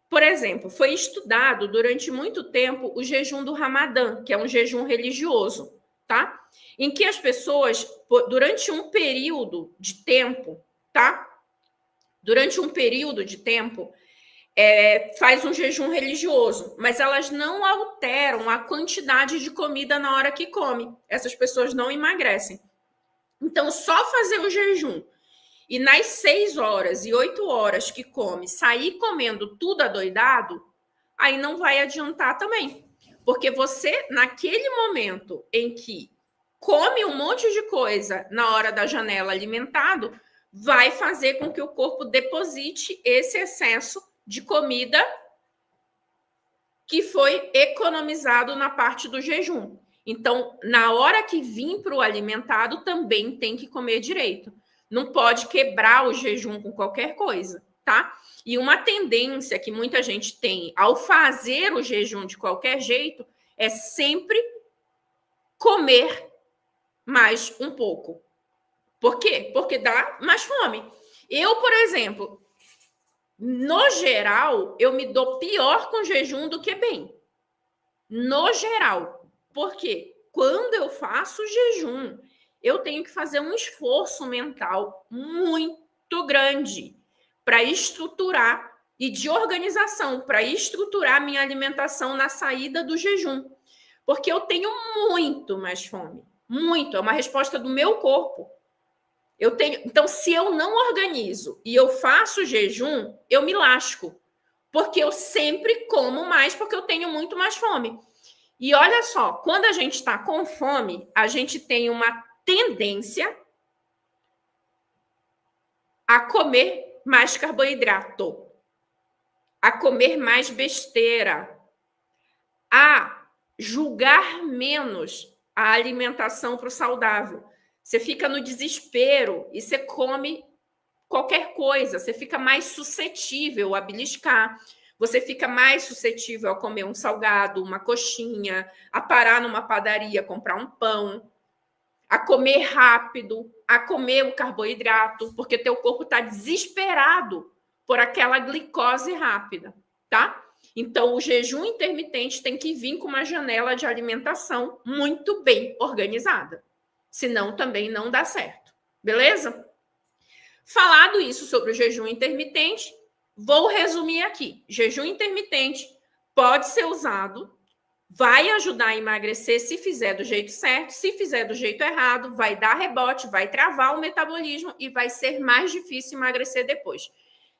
Por exemplo, foi estudado durante muito tempo o jejum do Ramadã, que é um jejum religioso, tá? Em que as pessoas, durante um período de tempo, tá? Durante um período de tempo, faz um jejum religioso, mas elas não alteram a quantidade de comida na hora que come. Essas pessoas não emagrecem. Então, só fazer o jejum e nas 6 horas e 8 horas que come, sair comendo tudo adoidado, aí não vai adiantar também. Porque você, naquele momento em que come um monte de coisa na hora da janela alimentado, vai fazer com que o corpo deposite esse excesso de comida que foi economizado na parte do jejum. Então, na hora que vir para o alimentado, também tem que comer direito. Não pode quebrar o jejum com qualquer coisa, tá? E uma tendência que muita gente tem ao fazer o jejum de qualquer jeito é sempre comer mais um pouco. Por quê? Porque dá mais fome. Eu, por exemplo, no geral, eu me dou pior com jejum do que bem. No geral. Por quê? Quando eu faço jejum, eu tenho que fazer um esforço mental muito grande para estruturar e de organização, para estruturar minha alimentação na saída do jejum. Porque eu tenho muito mais fome. Muito. É uma resposta do meu corpo. Então, se eu não organizo e eu faço jejum, eu me lasco. Porque eu sempre como mais, porque eu tenho muito mais fome. E olha só, quando a gente está com fome, a gente tem uma tendência a comer mais carboidrato, a comer mais besteira, a julgar menos a alimentação para o saudável. Você fica no desespero e você come qualquer coisa, você fica mais suscetível a beliscar, você fica mais suscetível a comer um salgado, uma coxinha, a parar numa padaria, comprar um pão, a comer rápido, a comer o carboidrato, porque teu corpo está desesperado por aquela glicose rápida, tá? Então, o jejum intermitente tem que vir com uma janela de alimentação muito bem organizada. Senão, também não dá certo. Beleza? Falado isso sobre o jejum intermitente, vou resumir aqui. Jejum intermitente pode ser usado, vai ajudar a emagrecer se fizer do jeito certo, se fizer do jeito errado, vai dar rebote, vai travar o metabolismo e vai ser mais difícil emagrecer depois.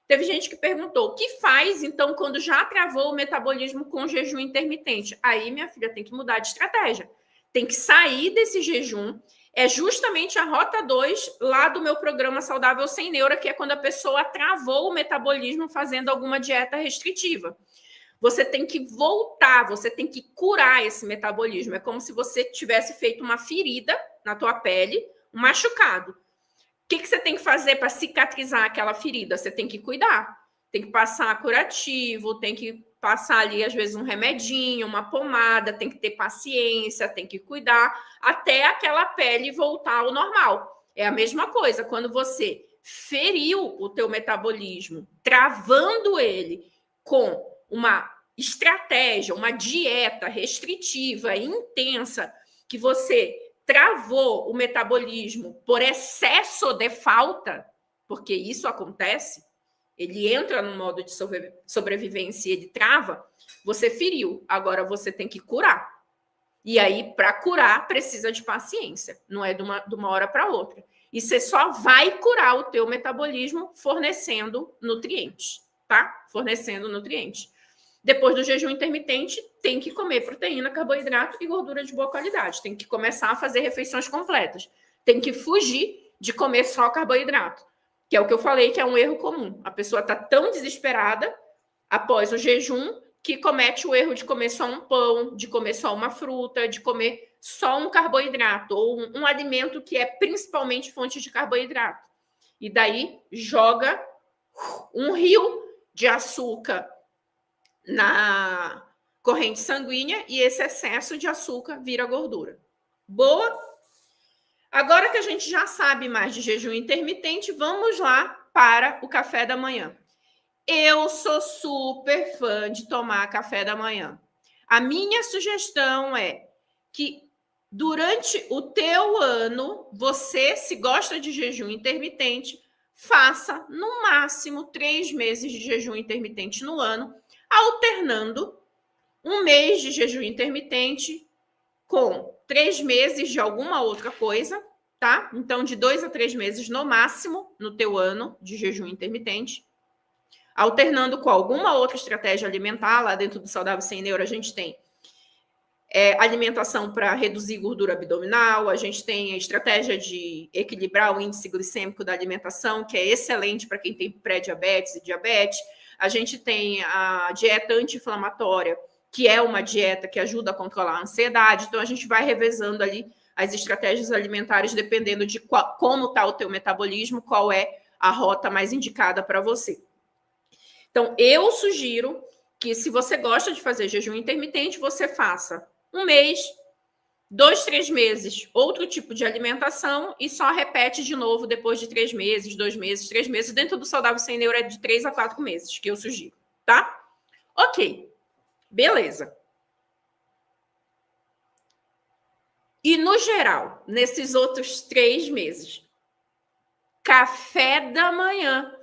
Teve gente que perguntou, o que faz, então, quando já travou o metabolismo com jejum intermitente? Aí, minha filha, tem que mudar de estratégia. Tem que sair desse jejum. É justamente a rota 2 lá do meu programa Saudável Sem Neura, que é quando a pessoa travou o metabolismo fazendo alguma dieta restritiva. Você tem que voltar, você tem que curar esse metabolismo. É como se você tivesse feito uma ferida na tua pele, um machucado. O que você tem que fazer para cicatrizar aquela ferida? Você tem que cuidar. Tem que passar curativo, tem que passar ali, às vezes, um remedinho, uma pomada, tem que ter paciência, tem que cuidar, até aquela pele voltar ao normal. É a mesma coisa, quando você feriu o teu metabolismo, travando ele com uma estratégia, uma dieta restritiva, intensa, que você travou o metabolismo por excesso de falta, porque isso acontece, ele entra no modo de sobrevivência e ele trava, você feriu, agora você tem que curar. E aí, para curar, precisa de paciência, não é de uma hora para outra. E você só vai curar o teu metabolismo fornecendo nutrientes, tá? Fornecendo nutrientes. Depois do jejum intermitente, tem que comer proteína, carboidrato e gordura de boa qualidade. Tem que começar a fazer refeições completas. Tem que fugir de comer só carboidrato, que é o que eu falei que é um erro comum. A pessoa está tão desesperada após o jejum que comete o erro de comer só um pão, de comer só uma fruta, de comer só um carboidrato ou um alimento que é principalmente fonte de carboidrato. E daí joga um rio de açúcar na corrente sanguínea e esse excesso de açúcar vira gordura. Boa? Agora que a gente já sabe mais de jejum intermitente, vamos lá para o café da manhã. Eu sou super fã de tomar café da manhã. A minha sugestão é que durante o teu ano, você, se gosta de jejum intermitente, faça no máximo 3 meses de jejum intermitente no ano, alternando um mês de jejum intermitente com 3 meses de alguma outra coisa, tá? Então, de 2 a 3 meses no máximo no teu ano de jejum intermitente, alternando com alguma outra estratégia alimentar. Lá dentro do Saudável Sem Neuro, a gente tem alimentação para reduzir gordura abdominal, a gente tem a estratégia de equilibrar o índice glicêmico da alimentação, que é excelente para quem tem pré-diabetes e diabetes. A gente tem a dieta anti-inflamatória, que é uma dieta que ajuda a controlar a ansiedade. Então, a gente vai revezando ali as estratégias alimentares, dependendo de como está o teu metabolismo, qual é a rota mais indicada para você. Então, eu sugiro que, se você gosta de fazer jejum intermitente, você faça um mês, 2, 3 meses, outro tipo de alimentação e só repete de novo depois de 3 meses, 2 meses, 3 meses. Dentro do Saudável Sem Neuro é de 3 a 4 meses que eu sugiro, tá? Ok, beleza. E, no geral, nesses outros 3 meses, café da manhã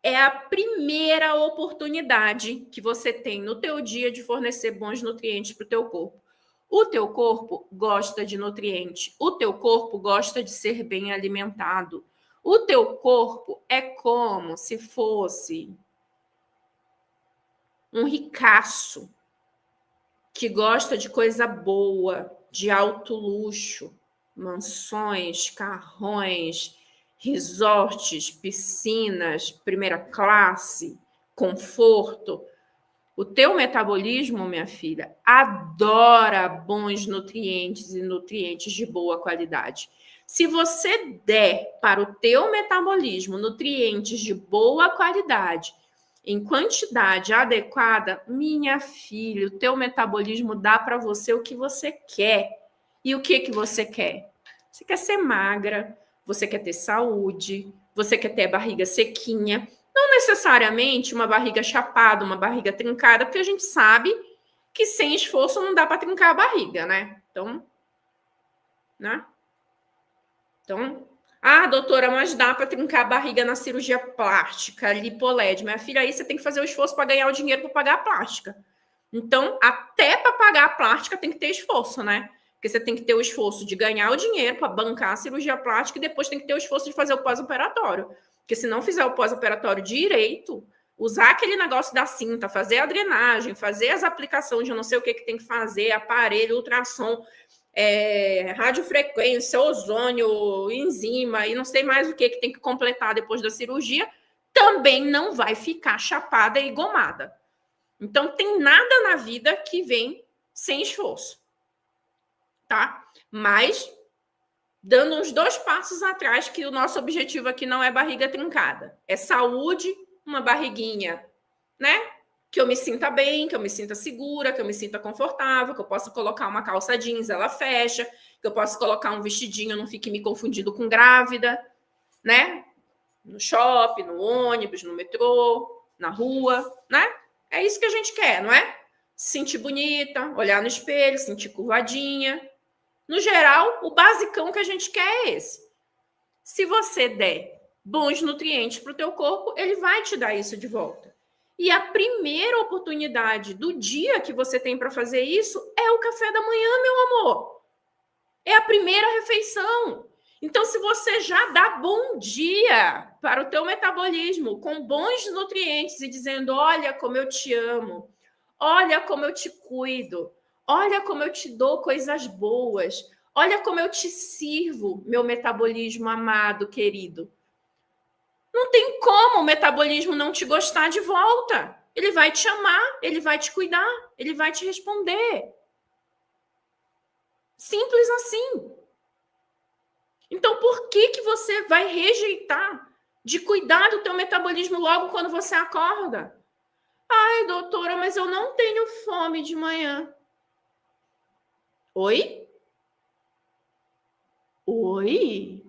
é a primeira oportunidade que você tem no teu dia de fornecer bons nutrientes para o teu corpo. O teu corpo gosta de nutrientes, o teu corpo gosta de ser bem alimentado. O teu corpo é como se fosse um ricaço que gosta de coisa boa, de alto luxo, mansões, carrões, resorts, piscinas, primeira classe, conforto. O teu metabolismo, minha filha, adora bons nutrientes e nutrientes de boa qualidade. Se você der para o teu metabolismo nutrientes de boa qualidade, em quantidade adequada, minha filha, o teu metabolismo dá para você o que você quer. E o que você quer? Você quer ser magra, você quer ter saúde, você quer ter a barriga sequinha. Não necessariamente uma barriga chapada, uma barriga trincada, porque a gente sabe que sem esforço não dá para trincar a barriga, né? Então, né? Então, doutora, mas dá para trincar a barriga na cirurgia plástica, lipoled. Minha filha, aí você tem que fazer o esforço para ganhar o dinheiro para pagar a plástica. Então, até para pagar a plástica tem que ter esforço, né? Porque você tem que ter o esforço de ganhar o dinheiro para bancar a cirurgia plástica e depois tem que ter o esforço de fazer o pós-operatório. Porque se não fizer o pós-operatório direito, usar aquele negócio da cinta, fazer a drenagem, fazer as aplicações de não sei o que tem que fazer, aparelho, ultrassom, radiofrequência, ozônio, enzima e não sei mais o que tem que completar depois da cirurgia, também não vai ficar chapada e gomada. Então, tem nada na vida que vem sem esforço, tá? Mas, dando uns 2 passos atrás, que o nosso objetivo aqui não é barriga trincada. É saúde, uma barriguinha, né? Que eu me sinta bem, que eu me sinta segura, que eu me sinta confortável, que eu possa colocar uma calça jeans, ela fecha, que eu possa colocar um vestidinho, não fique me confundindo com grávida, né? No shopping, no ônibus, no metrô, na rua, né? É isso que a gente quer, não é? Se sentir bonita, olhar no espelho, sentir curvadinha. No geral, o basicão que a gente quer é esse. Se você der bons nutrientes para o teu corpo, ele vai te dar isso de volta. E a primeira oportunidade do dia que você tem para fazer isso é o café da manhã, meu amor. É a primeira refeição. Então, se você já dá bom dia para o teu metabolismo com bons nutrientes e dizendo, olha como eu te amo, olha como eu te cuido, olha como eu te dou coisas boas, olha como eu te sirvo, meu metabolismo amado, querido. Não tem como o metabolismo não te gostar de volta. Ele vai te amar, ele vai te cuidar, ele vai te responder. Simples assim. Então, por que você vai rejeitar de cuidar do teu metabolismo logo quando você acorda? Ai, doutora, mas eu não tenho fome de manhã. Oi? Oi?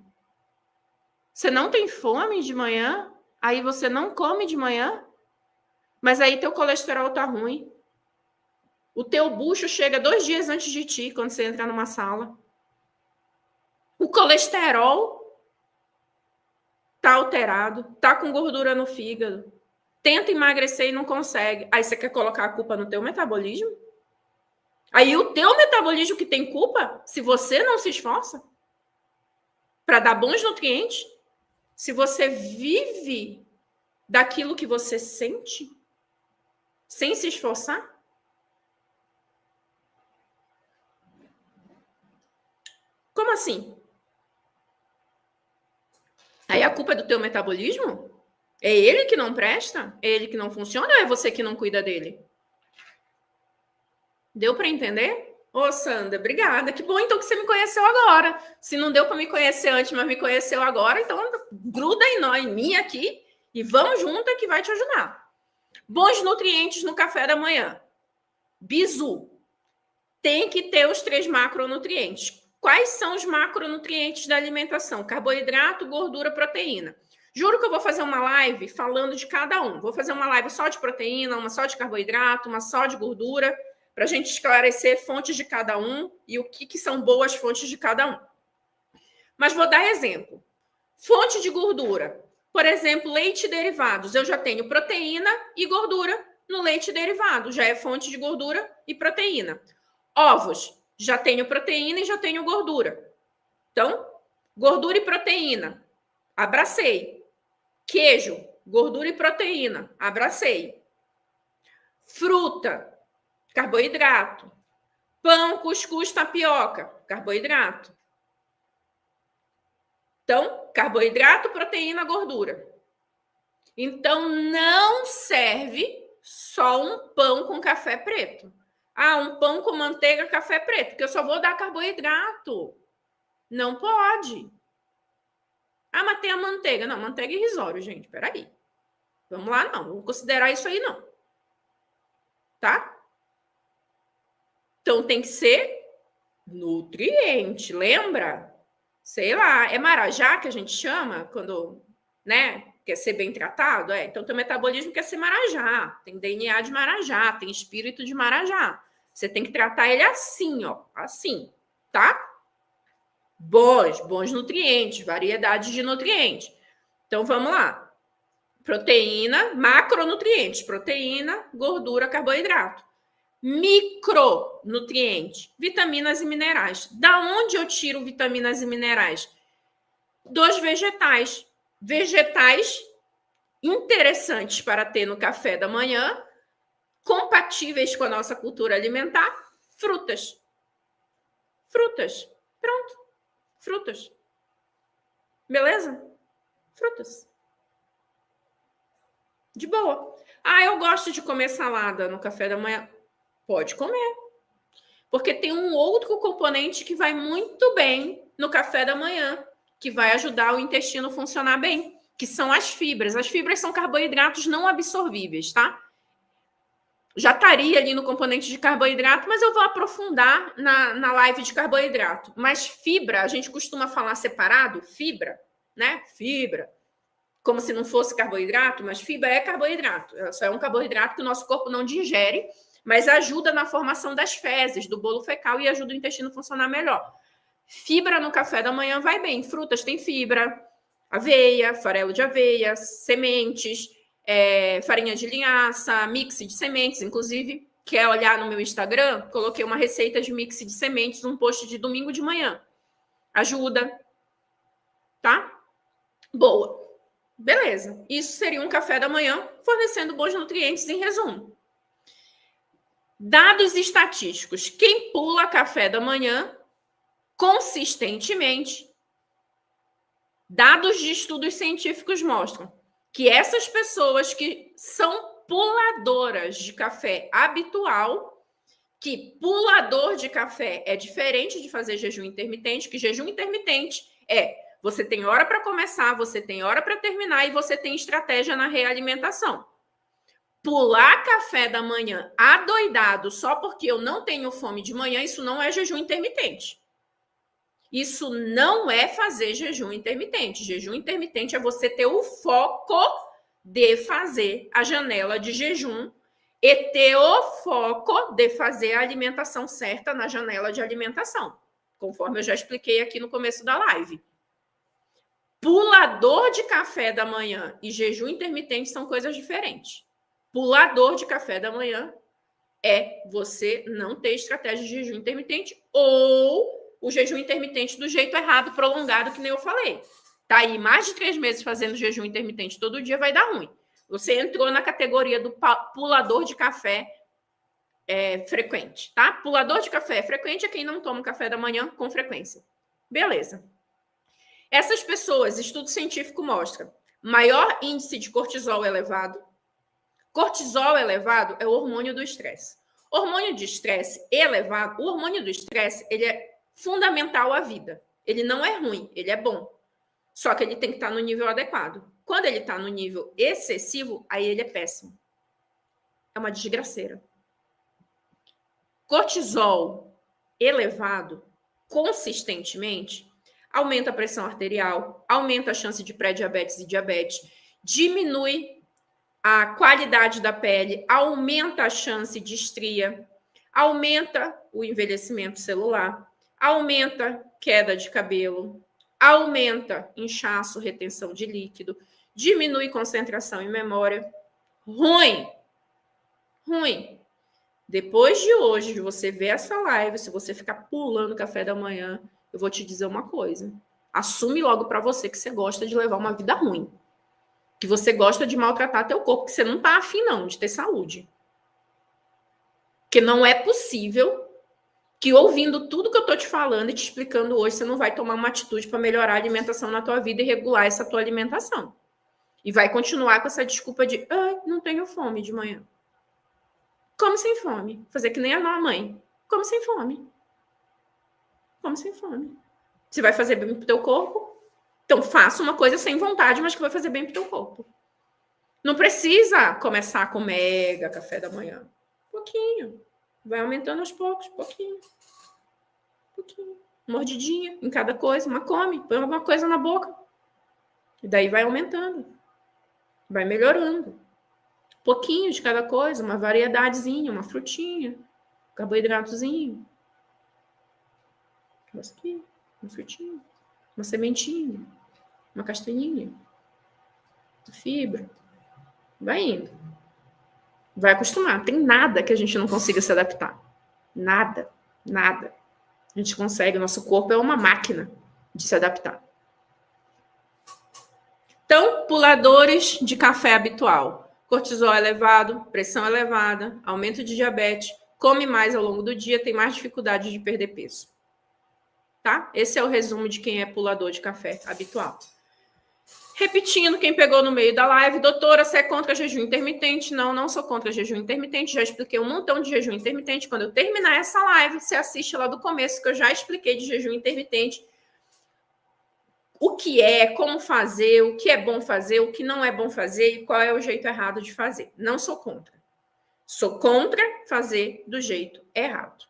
Você não tem fome de manhã? Aí você não come de manhã? Mas aí teu colesterol tá ruim. O teu bucho chega 2 dias antes de ti, quando você entra numa sala. O colesterol tá alterado, tá com gordura no fígado. Tenta emagrecer e não consegue. Aí você quer colocar a culpa no teu metabolismo? Aí o teu metabolismo que tem culpa, se você não se esforça para dar bons nutrientes, se você vive daquilo que você sente, sem se esforçar, como assim? Aí a culpa é do teu metabolismo? É ele que não presta? É ele que não funciona ou é você que não cuida dele? Deu para entender? Ô, Sandra, obrigada. Que bom então que você me conheceu agora. Se não deu para me conhecer antes, mas me conheceu agora, então gruda em mim aqui e vamos junto que vai te ajudar. Bons nutrientes no café da manhã. Bizu. Tem que ter os 3 macronutrientes. Quais são os macronutrientes da alimentação? Carboidrato, gordura, proteína. Juro que eu vou fazer uma live falando de cada um. Vou fazer uma live só de proteína, uma só de carboidrato, uma só de gordura, para a gente esclarecer fontes de cada um e o que são boas fontes de cada um. Mas vou dar exemplo. Fonte de gordura. Por exemplo, leite e derivados. Eu já tenho proteína e gordura no leite derivado. Já é fonte de gordura e proteína. Ovos. Já tenho proteína e já tenho gordura. Então, gordura e proteína. Abracei. Queijo. Gordura e proteína. Abracei. Fruta. Carboidrato. Pão, cuscuz, tapioca. Carboidrato. Então, carboidrato, proteína, gordura. Então, não serve só um pão com café preto. Um pão com manteiga, café preto, porque eu só vou dar carboidrato. Não pode. Mas tem a manteiga. Não, manteiga é irrisório, gente. Peraí. Vamos lá, não. Vou considerar isso aí, não. Tá? Então, tem que ser nutriente, lembra? Sei lá, é marajá que a gente chama quando, né? Quer ser bem tratado? Então, teu metabolismo quer ser marajá. Tem DNA de marajá, tem espírito de marajá. Você tem que tratar ele assim, ó. Assim, tá? Bons nutrientes, variedades de nutrientes. Então, vamos lá. Proteína, macronutrientes. Proteína, gordura, carboidrato. Micronutrientes, vitaminas e minerais. Da onde eu tiro vitaminas e minerais? Dos vegetais. Vegetais interessantes para ter no café da manhã, compatíveis com a nossa cultura alimentar, frutas. Frutas. Pronto. Frutas. Beleza? Frutas. De boa. Eu gosto de comer salada no café da manhã. Pode comer. Porque tem um outro componente que vai muito bem no café da manhã, que vai ajudar o intestino a funcionar bem, que são as fibras. As fibras são carboidratos não absorvíveis, tá? Já estaria ali no componente de carboidrato, mas eu vou aprofundar na live de carboidrato. Mas fibra, a gente costuma falar separado, fibra, né? Fibra. Como se não fosse carboidrato, mas fibra é carboidrato. Só é um carboidrato que o nosso corpo não digere, mas ajuda na formação das fezes, do bolo fecal e ajuda o intestino a funcionar melhor. Fibra no café da manhã vai bem. Frutas tem fibra, aveia, farelo de aveia, sementes, farinha de linhaça, mix de sementes. Inclusive, quer olhar no meu Instagram? Coloquei uma receita de mix de sementes num post de domingo de manhã. Ajuda, tá? Boa. Beleza. Isso seria um café da manhã fornecendo bons nutrientes em resumo. Dados estatísticos. Quem pula café da manhã consistentemente, dados de estudos científicos mostram que essas pessoas que são puladoras de café habitual, que pulador de café é diferente de fazer jejum intermitente, que jejum intermitente você tem hora para começar, você tem hora para terminar e você tem estratégia na realimentação. Pular café da manhã adoidado só porque eu não tenho fome de manhã, isso não é jejum intermitente. Isso não é fazer jejum intermitente. Jejum intermitente é você ter o foco de fazer a janela de jejum e ter o foco de fazer a alimentação certa na janela de alimentação, conforme eu já expliquei aqui no começo da live. Pulador de café da manhã e jejum intermitente são coisas diferentes. Pulador de café da manhã é você não ter estratégia de jejum intermitente ou o jejum intermitente do jeito errado, prolongado, que nem eu falei. Tá aí mais de 3 meses fazendo jejum intermitente todo dia, vai dar ruim. Você entrou na categoria do pulador de café frequente, tá? Pulador de café frequente é quem não toma café da manhã com frequência. Beleza. Essas pessoas, estudo científico mostra, maior índice de cortisol elevado. Cortisol elevado é o hormônio do estresse. Hormônio de estresse elevado, o hormônio do estresse, ele é fundamental à vida. Ele não é ruim, ele é bom. Só que ele tem que estar no nível adequado. Quando ele está no nível excessivo, aí ele é péssimo. É uma desgraceira. Cortisol elevado consistentemente aumenta a pressão arterial, aumenta a chance de pré-diabetes e diabetes, diminui a qualidade da pele, aumenta a chance de estria, aumenta o envelhecimento celular, aumenta queda de cabelo, aumenta inchaço, retenção de líquido, diminui concentração e memória. Ruim. Depois de hoje, de você ver essa live, se você ficar pulando café da manhã, eu vou te dizer uma coisa. Assume logo para você que você gosta de levar uma vida ruim. Que você gosta de maltratar teu corpo, que você não tá afim não de ter saúde. Porque não é possível que ouvindo tudo que eu tô te falando e te explicando hoje, você não vai tomar uma atitude para melhorar a alimentação na tua vida e regular essa tua alimentação. E vai continuar com essa desculpa de não tenho fome de manhã. Come sem fome. Fazer que nem a mãe. Come sem fome. Come sem fome. Você vai fazer bem pro teu corpo? Então faça uma coisa sem vontade, mas que vai fazer bem pro teu corpo. Não precisa começar com mega café da manhã. Pouquinho. Vai aumentando aos poucos. Pouquinho. Mordidinha em cada coisa. Uma come. Põe alguma coisa na boca. E daí vai aumentando. vai melhorando. Pouquinho de cada coisa, uma variedadezinha, uma frutinha, um carboidratozinho. Aqui, uma frutinha, uma sementinha, uma castanhinha, fibra. Vai indo. Vai acostumar. Tem nada que a gente não consiga se adaptar. Nada. Nada. A gente consegue. Nosso corpo é uma máquina de se adaptar. Então, puladores de café habitual. Cortisol elevado, pressão elevada, aumento de diabetes, come mais ao longo do dia, tem mais dificuldade de perder peso. Tá? Esse é o resumo de quem é pulador de café habitual. Repetindo, quem pegou no meio da live, doutora, você é contra jejum intermitente? Não, não sou contra jejum intermitente, já expliquei um montão de jejum intermitente. Quando eu terminar essa live, você assiste lá do começo, que eu já expliquei de jejum intermitente. O que é, como fazer, o que é bom fazer, o que não é bom fazer e qual é o jeito errado de fazer. Não sou contra. Sou contra fazer do jeito errado.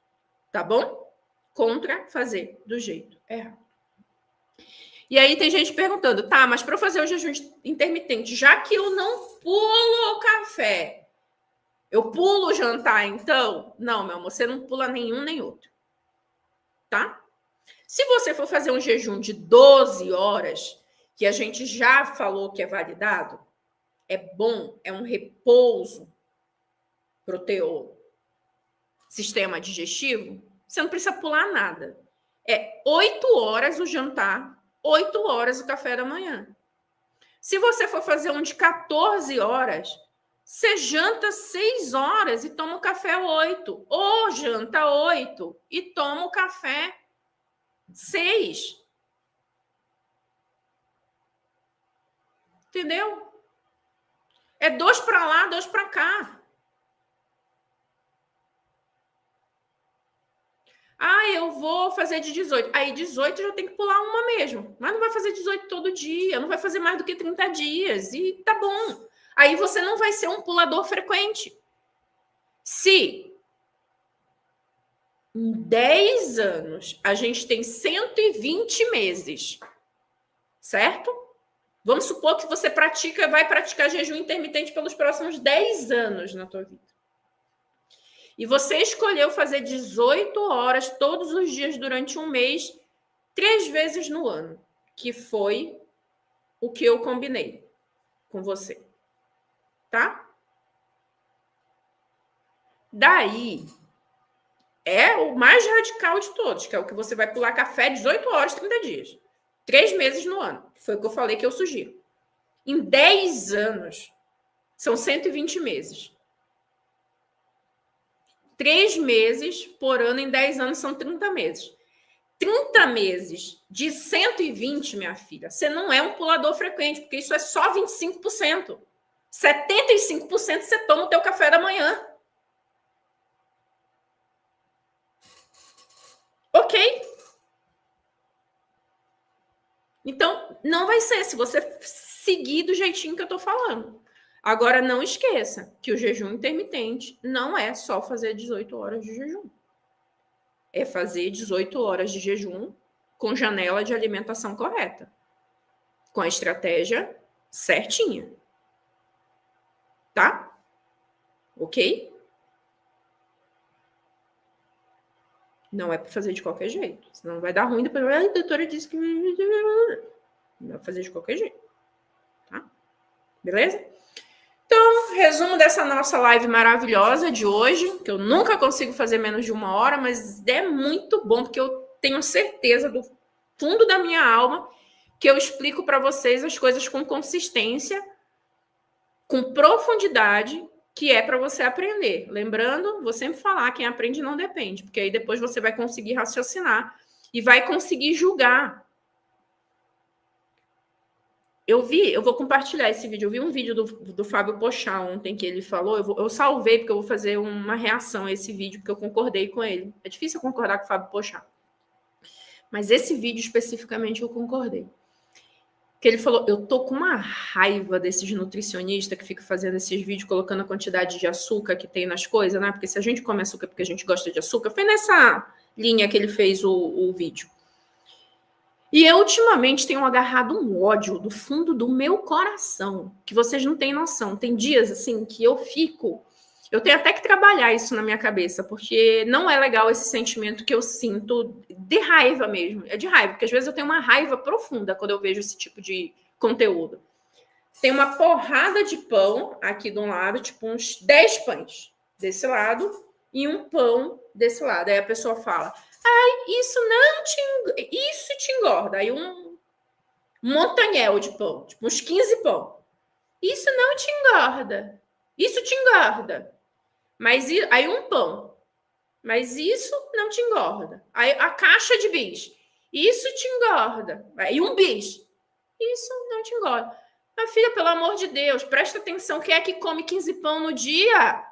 Tá bom? Contra fazer do jeito errado. E aí tem gente perguntando, tá, mas para eu fazer o jejum intermitente, já que eu não pulo o café, eu pulo o jantar, então? Não, meu amor, você não pula nenhum nem outro. Tá? Se você for fazer um jejum de 12 horas, que a gente já falou que é validado, é bom, é um repouso pro teu sistema digestivo, você não precisa pular nada. É 8 horas o jantar, 8 horas o café da manhã. Se você for fazer um de 14 horas, você janta 6 horas e toma o café 8. Ou janta 8 e toma o café 6. Entendeu? É 2 para lá, 2 para cá. Ah, eu vou fazer de 18. Aí 18 já tem que pular uma mesmo. Mas não vai fazer 18 todo dia, não vai fazer mais do que 30 dias. E tá bom. Aí você não vai ser um pulador frequente. Se em 10 anos a gente tem 120 meses, certo? Vamos supor que você vai praticar jejum intermitente pelos próximos 10 anos na tua vida. E você escolheu fazer 18 horas todos os dias durante um mês, 3 vezes no ano, que foi o que eu combinei com você. Tá? Daí, é o mais radical de todos, que é o que você vai pular café 18 horas, 30 dias. 3 meses no ano. Foi o que eu falei que eu sugiro. Em 10 anos, são 120 meses. 3 meses por ano em 10 anos são 30 meses. 30 meses de 120, minha filha, você não é um pulador frequente, porque isso é só 25%. 75% você toma o teu café da manhã. Ok? Então, não vai ser se você seguir do jeitinho que eu tô falando. Agora, não esqueça que o jejum intermitente não é só fazer 18 horas de jejum. É fazer 18 horas de jejum com janela de alimentação correta. Com a estratégia certinha. Tá? Ok? Não é para fazer de qualquer jeito. Senão vai dar ruim depois. A doutora disse que... Não é para fazer de qualquer jeito. Tá? Beleza? Então, resumo dessa nossa live maravilhosa de hoje, que eu nunca consigo fazer menos de 1 hora, mas é muito bom, porque eu tenho certeza do fundo da minha alma que eu explico para vocês as coisas com consistência, com profundidade, que é para você aprender. Lembrando, vou sempre falar, quem aprende não depende, porque aí depois você vai conseguir raciocinar e vai conseguir julgar. Eu vou compartilhar esse vídeo. Eu vi um vídeo do Fábio Pochá ontem que ele falou. Eu salvei porque eu vou fazer uma reação a esse vídeo, porque eu concordei com ele. É difícil eu concordar com o Fábio Pochá. Mas esse vídeo especificamente eu concordei. Que ele falou, eu tô com uma raiva desses nutricionistas que ficam fazendo esses vídeos colocando a quantidade de açúcar que tem nas coisas, né? Porque se a gente come açúcar porque a gente gosta de açúcar, foi nessa linha que ele fez o vídeo. E eu, ultimamente, tenho agarrado um ódio do fundo do meu coração, que vocês não têm noção. Tem dias, assim, que eu fico... Eu tenho até que trabalhar isso na minha cabeça, porque não é legal esse sentimento que eu sinto de raiva mesmo. É de raiva, porque às vezes eu tenho uma raiva profunda quando eu vejo esse tipo de conteúdo. Tem uma porrada de pão aqui de um lado, tipo uns 10 pães desse lado e um pão desse lado. Aí a pessoa fala, isso te engorda. Aí um montanhel de pão, tipo uns 15 pão. Isso não te engorda. Isso te engorda. Mas aí um pão. Mas isso não te engorda. Aí a caixa de bis. Isso te engorda. Aí um bis. Isso não te engorda. Mas, filha, pelo amor de Deus, presta atenção. Quem é que come 15 pão no dia?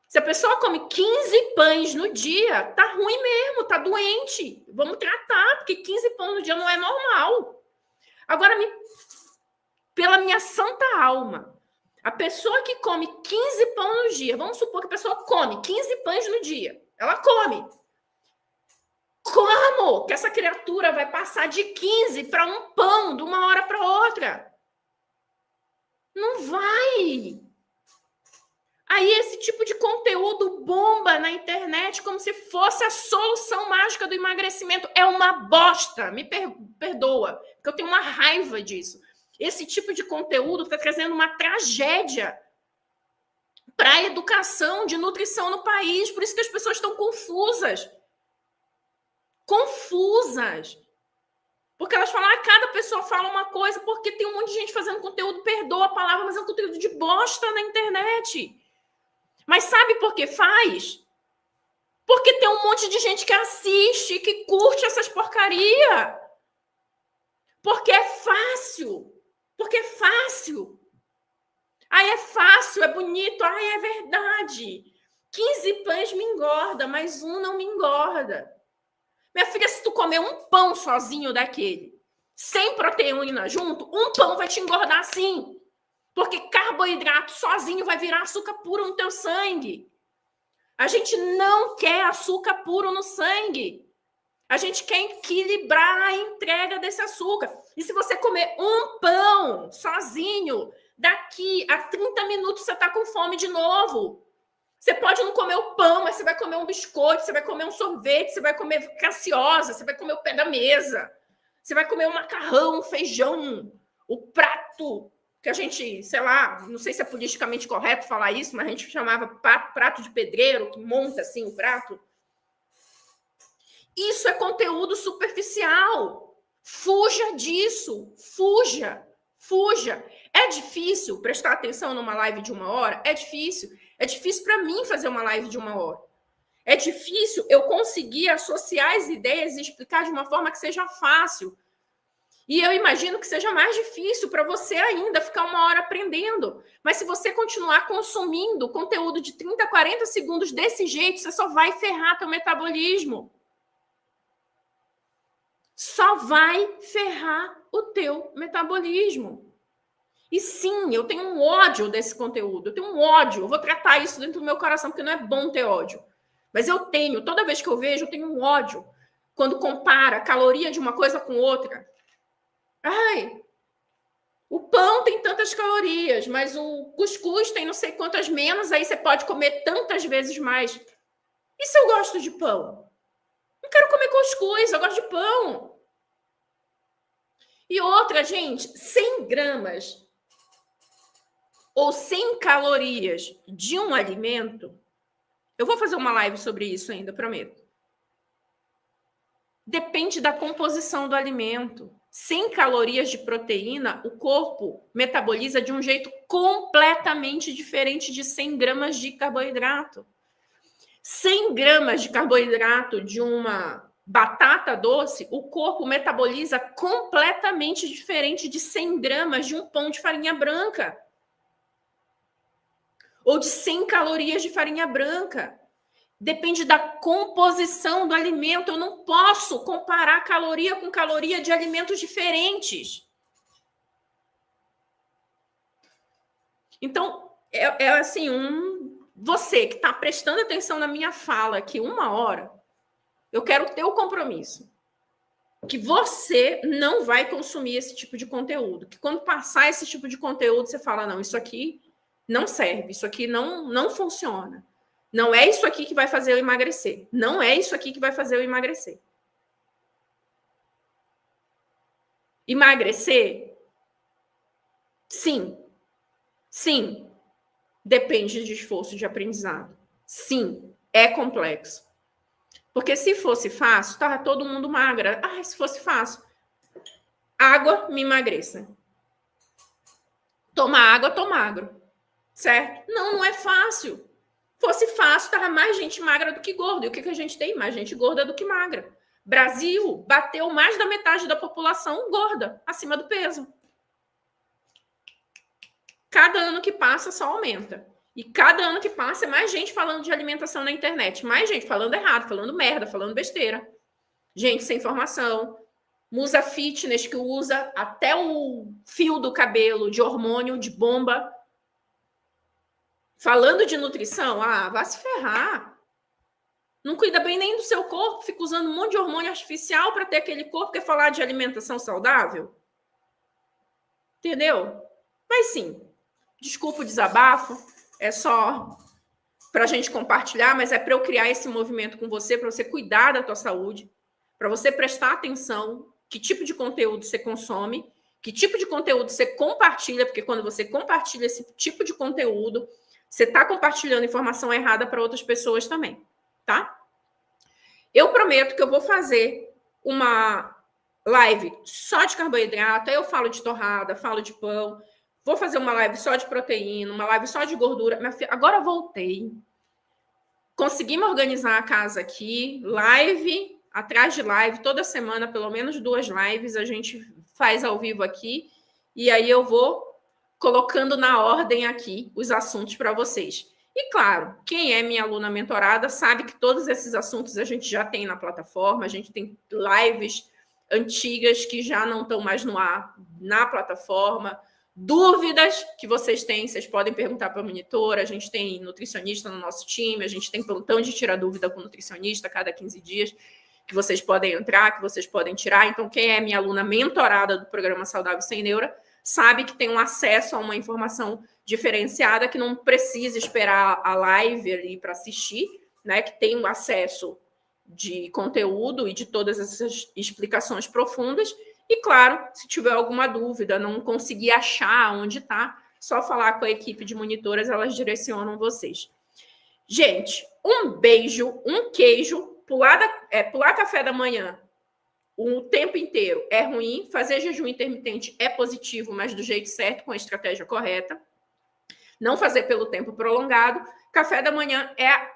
Se a pessoa come 15 pães no dia, tá ruim mesmo, tá doente. Vamos tratar, porque 15 pão no dia não é normal. Agora, pela minha santa alma, a pessoa que come 15 pão no dia, vamos supor que a pessoa come 15 pães no dia. Ela come. Como que essa criatura vai passar de 15 para um pão de uma hora para outra? Não vai. Aí esse tipo de conteúdo bomba na internet como se fosse a solução mágica do emagrecimento. É uma bosta. Me perdoa, porque eu tenho uma raiva disso. Esse tipo de conteúdo está trazendo uma tragédia para a educação de nutrição no país. Por isso que as pessoas estão confusas. Confusas. Porque elas falam, cada pessoa fala uma coisa, porque tem um monte de gente fazendo conteúdo, perdoa a palavra, mas é um conteúdo de bosta na internet. Mas sabe por que faz? Porque tem um monte de gente que assiste, que curte essas porcaria. Porque é fácil. Porque é fácil. Aí é fácil, é bonito, é verdade. 15 pães me engorda, mas um não me engorda. Minha filha, se tu comer um pão sozinho daquele, sem proteína junto, um pão vai te engordar sim. Porque carboidrato sozinho vai virar açúcar puro no teu sangue. A gente não quer açúcar puro no sangue. A gente quer equilibrar a entrega desse açúcar. E se você comer um pão sozinho, daqui a 30 minutos você está com fome de novo. Você pode não comer o pão, mas você vai comer um biscoito, você vai comer um sorvete, você vai comer graciosa, você vai comer o pé da mesa, você vai comer um macarrão, um feijão, o prato que a gente, sei lá, não sei se é politicamente correto falar isso, mas a gente chamava prato de pedreiro, que monta assim o prato. Isso é conteúdo superficial. Fuja disso. Fuja. É difícil prestar atenção numa live de 1 hora? É difícil. É difícil para mim fazer uma live de 1 hora. É difícil eu conseguir associar as ideias e explicar de uma forma que seja fácil. E eu imagino que seja mais difícil para você ainda ficar 1 hora aprendendo. Mas se você continuar consumindo conteúdo de 30, 40 segundos desse jeito, você só vai ferrar teu metabolismo. Só vai ferrar o teu metabolismo. E sim, eu tenho um ódio desse conteúdo. Eu tenho um ódio. Eu vou tratar isso dentro do meu coração, porque não é bom ter ódio. Mas eu tenho. Toda vez que eu vejo, eu tenho um ódio. Quando compara a caloria de uma coisa com outra. O pão tem tantas calorias, mas o cuscuz tem não sei quantas menos, aí você pode comer tantas vezes mais. E se eu gosto de pão? Não quero comer cuscuz, eu gosto de pão. E outra, gente, 100 gramas ou 100 calorias de um alimento, eu vou fazer uma live sobre isso ainda, prometo. Depende da composição do alimento. 100 calorias de proteína, o corpo metaboliza de um jeito completamente diferente de 100 gramas de carboidrato. 100 gramas de carboidrato de uma batata doce, o corpo metaboliza completamente diferente de 100 gramas de um pão de farinha branca. Ou de 100 calorias de farinha branca. Depende da composição do alimento. Eu não posso comparar caloria com caloria de alimentos diferentes. Então, é assim, você que está prestando atenção na minha fala aqui 1 hora, eu quero ter o compromisso que você não vai consumir esse tipo de conteúdo. Que quando passar esse tipo de conteúdo, você fala, não, isso aqui não serve, isso aqui não funciona. Não é isso aqui que vai fazer eu emagrecer. Não é isso aqui que vai fazer eu emagrecer. Emagrecer? Sim. Sim. Depende de esforço de aprendizado. Sim. É complexo. Porque se fosse fácil, estava todo mundo magra. Ah, se fosse fácil. Água, me emagreça. Toma água, tô magro. Certo? Não é fácil. Fosse fácil, tava mais gente magra do que gorda. E o que a gente tem? Mais gente gorda do que magra. Brasil bateu mais da metade da população gorda, acima do peso. Cada ano que passa só aumenta. E cada ano que passa é mais gente falando de alimentação na internet. Mais gente falando errado, falando merda, falando besteira. Gente sem informação. Musa fitness que usa até o fio do cabelo de hormônio, de bomba. Falando de nutrição, vai se ferrar. Não cuida bem nem do seu corpo, fica usando um monte de hormônio artificial para ter aquele corpo. Quer falar de alimentação saudável? Entendeu? Mas sim, desculpa o desabafo, é só para a gente compartilhar, mas é para eu criar esse movimento com você, para você cuidar da tua saúde, para você prestar atenção que tipo de conteúdo você consome, que tipo de conteúdo você compartilha, porque quando você compartilha esse tipo de conteúdo, você está compartilhando informação errada para outras pessoas também, tá? Eu prometo que eu vou fazer uma live só de carboidrato, aí eu falo de torrada, falo de pão, vou fazer uma live só de proteína, uma live só de gordura. Agora voltei. Consegui me organizar a casa aqui, live atrás de live, toda semana, pelo menos 2 lives, a gente faz ao vivo aqui, e aí eu vou colocando na ordem aqui os assuntos para vocês. E claro, quem é minha aluna mentorada sabe que todos esses assuntos a gente já tem na plataforma, a gente tem lives antigas que já não estão mais no ar na plataforma. Dúvidas que vocês têm, vocês podem perguntar para a monitora, a gente tem nutricionista no nosso time, a gente tem plantão de tirar dúvida com nutricionista a cada 15 dias, que vocês podem entrar, que vocês podem tirar. Então, quem é minha aluna mentorada do programa Saudável Sem Neura, sabe que tem um acesso a uma informação diferenciada, que não precisa esperar a live ali para assistir, né? Que tem um acesso de conteúdo e de todas essas explicações profundas. E, claro, se tiver alguma dúvida, não conseguir achar onde está, só falar com a equipe de monitoras, elas direcionam vocês. Gente, um beijo, um queijo. Pular café da manhã o tempo inteiro é ruim. Fazer jejum intermitente é positivo, mas do jeito certo, com a estratégia correta. Não fazer pelo tempo prolongado. Café da manhã é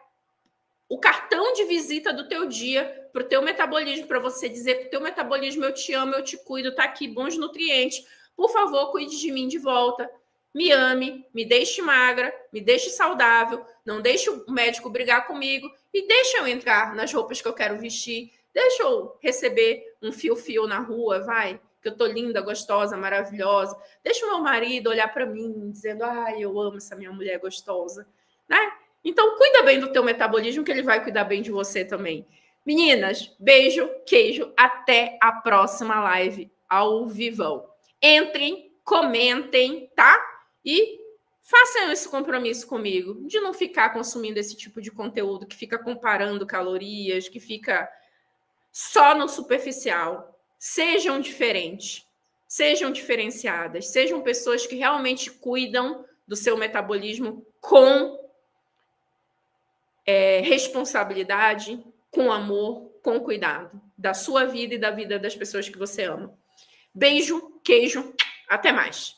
o cartão de visita do teu dia para o teu metabolismo, para você dizer para o teu metabolismo: eu te amo, eu te cuido, tá aqui, bons nutrientes. Por favor, cuide de mim de volta. Me ame, me deixe magra, me deixe saudável, não deixe o médico brigar comigo e deixa eu entrar nas roupas que eu quero vestir. Deixa eu receber um fio-fio na rua, vai, que eu tô linda, gostosa, maravilhosa. Deixa o meu marido olhar para mim dizendo: ai, eu amo essa minha mulher gostosa, né? Então, cuida bem do teu metabolismo, que ele vai cuidar bem de você também. Meninas, beijo, queijo. Até a próxima live ao vivão. Entrem, comentem, tá? E façam esse compromisso comigo de não ficar consumindo esse tipo de conteúdo que fica comparando calorias, que fica só no superficial. Sejam diferentes, sejam diferenciadas, sejam pessoas que realmente cuidam do seu metabolismo com responsabilidade, com amor, com cuidado da sua vida e da vida das pessoas que você ama. Beijo, queijo, até mais.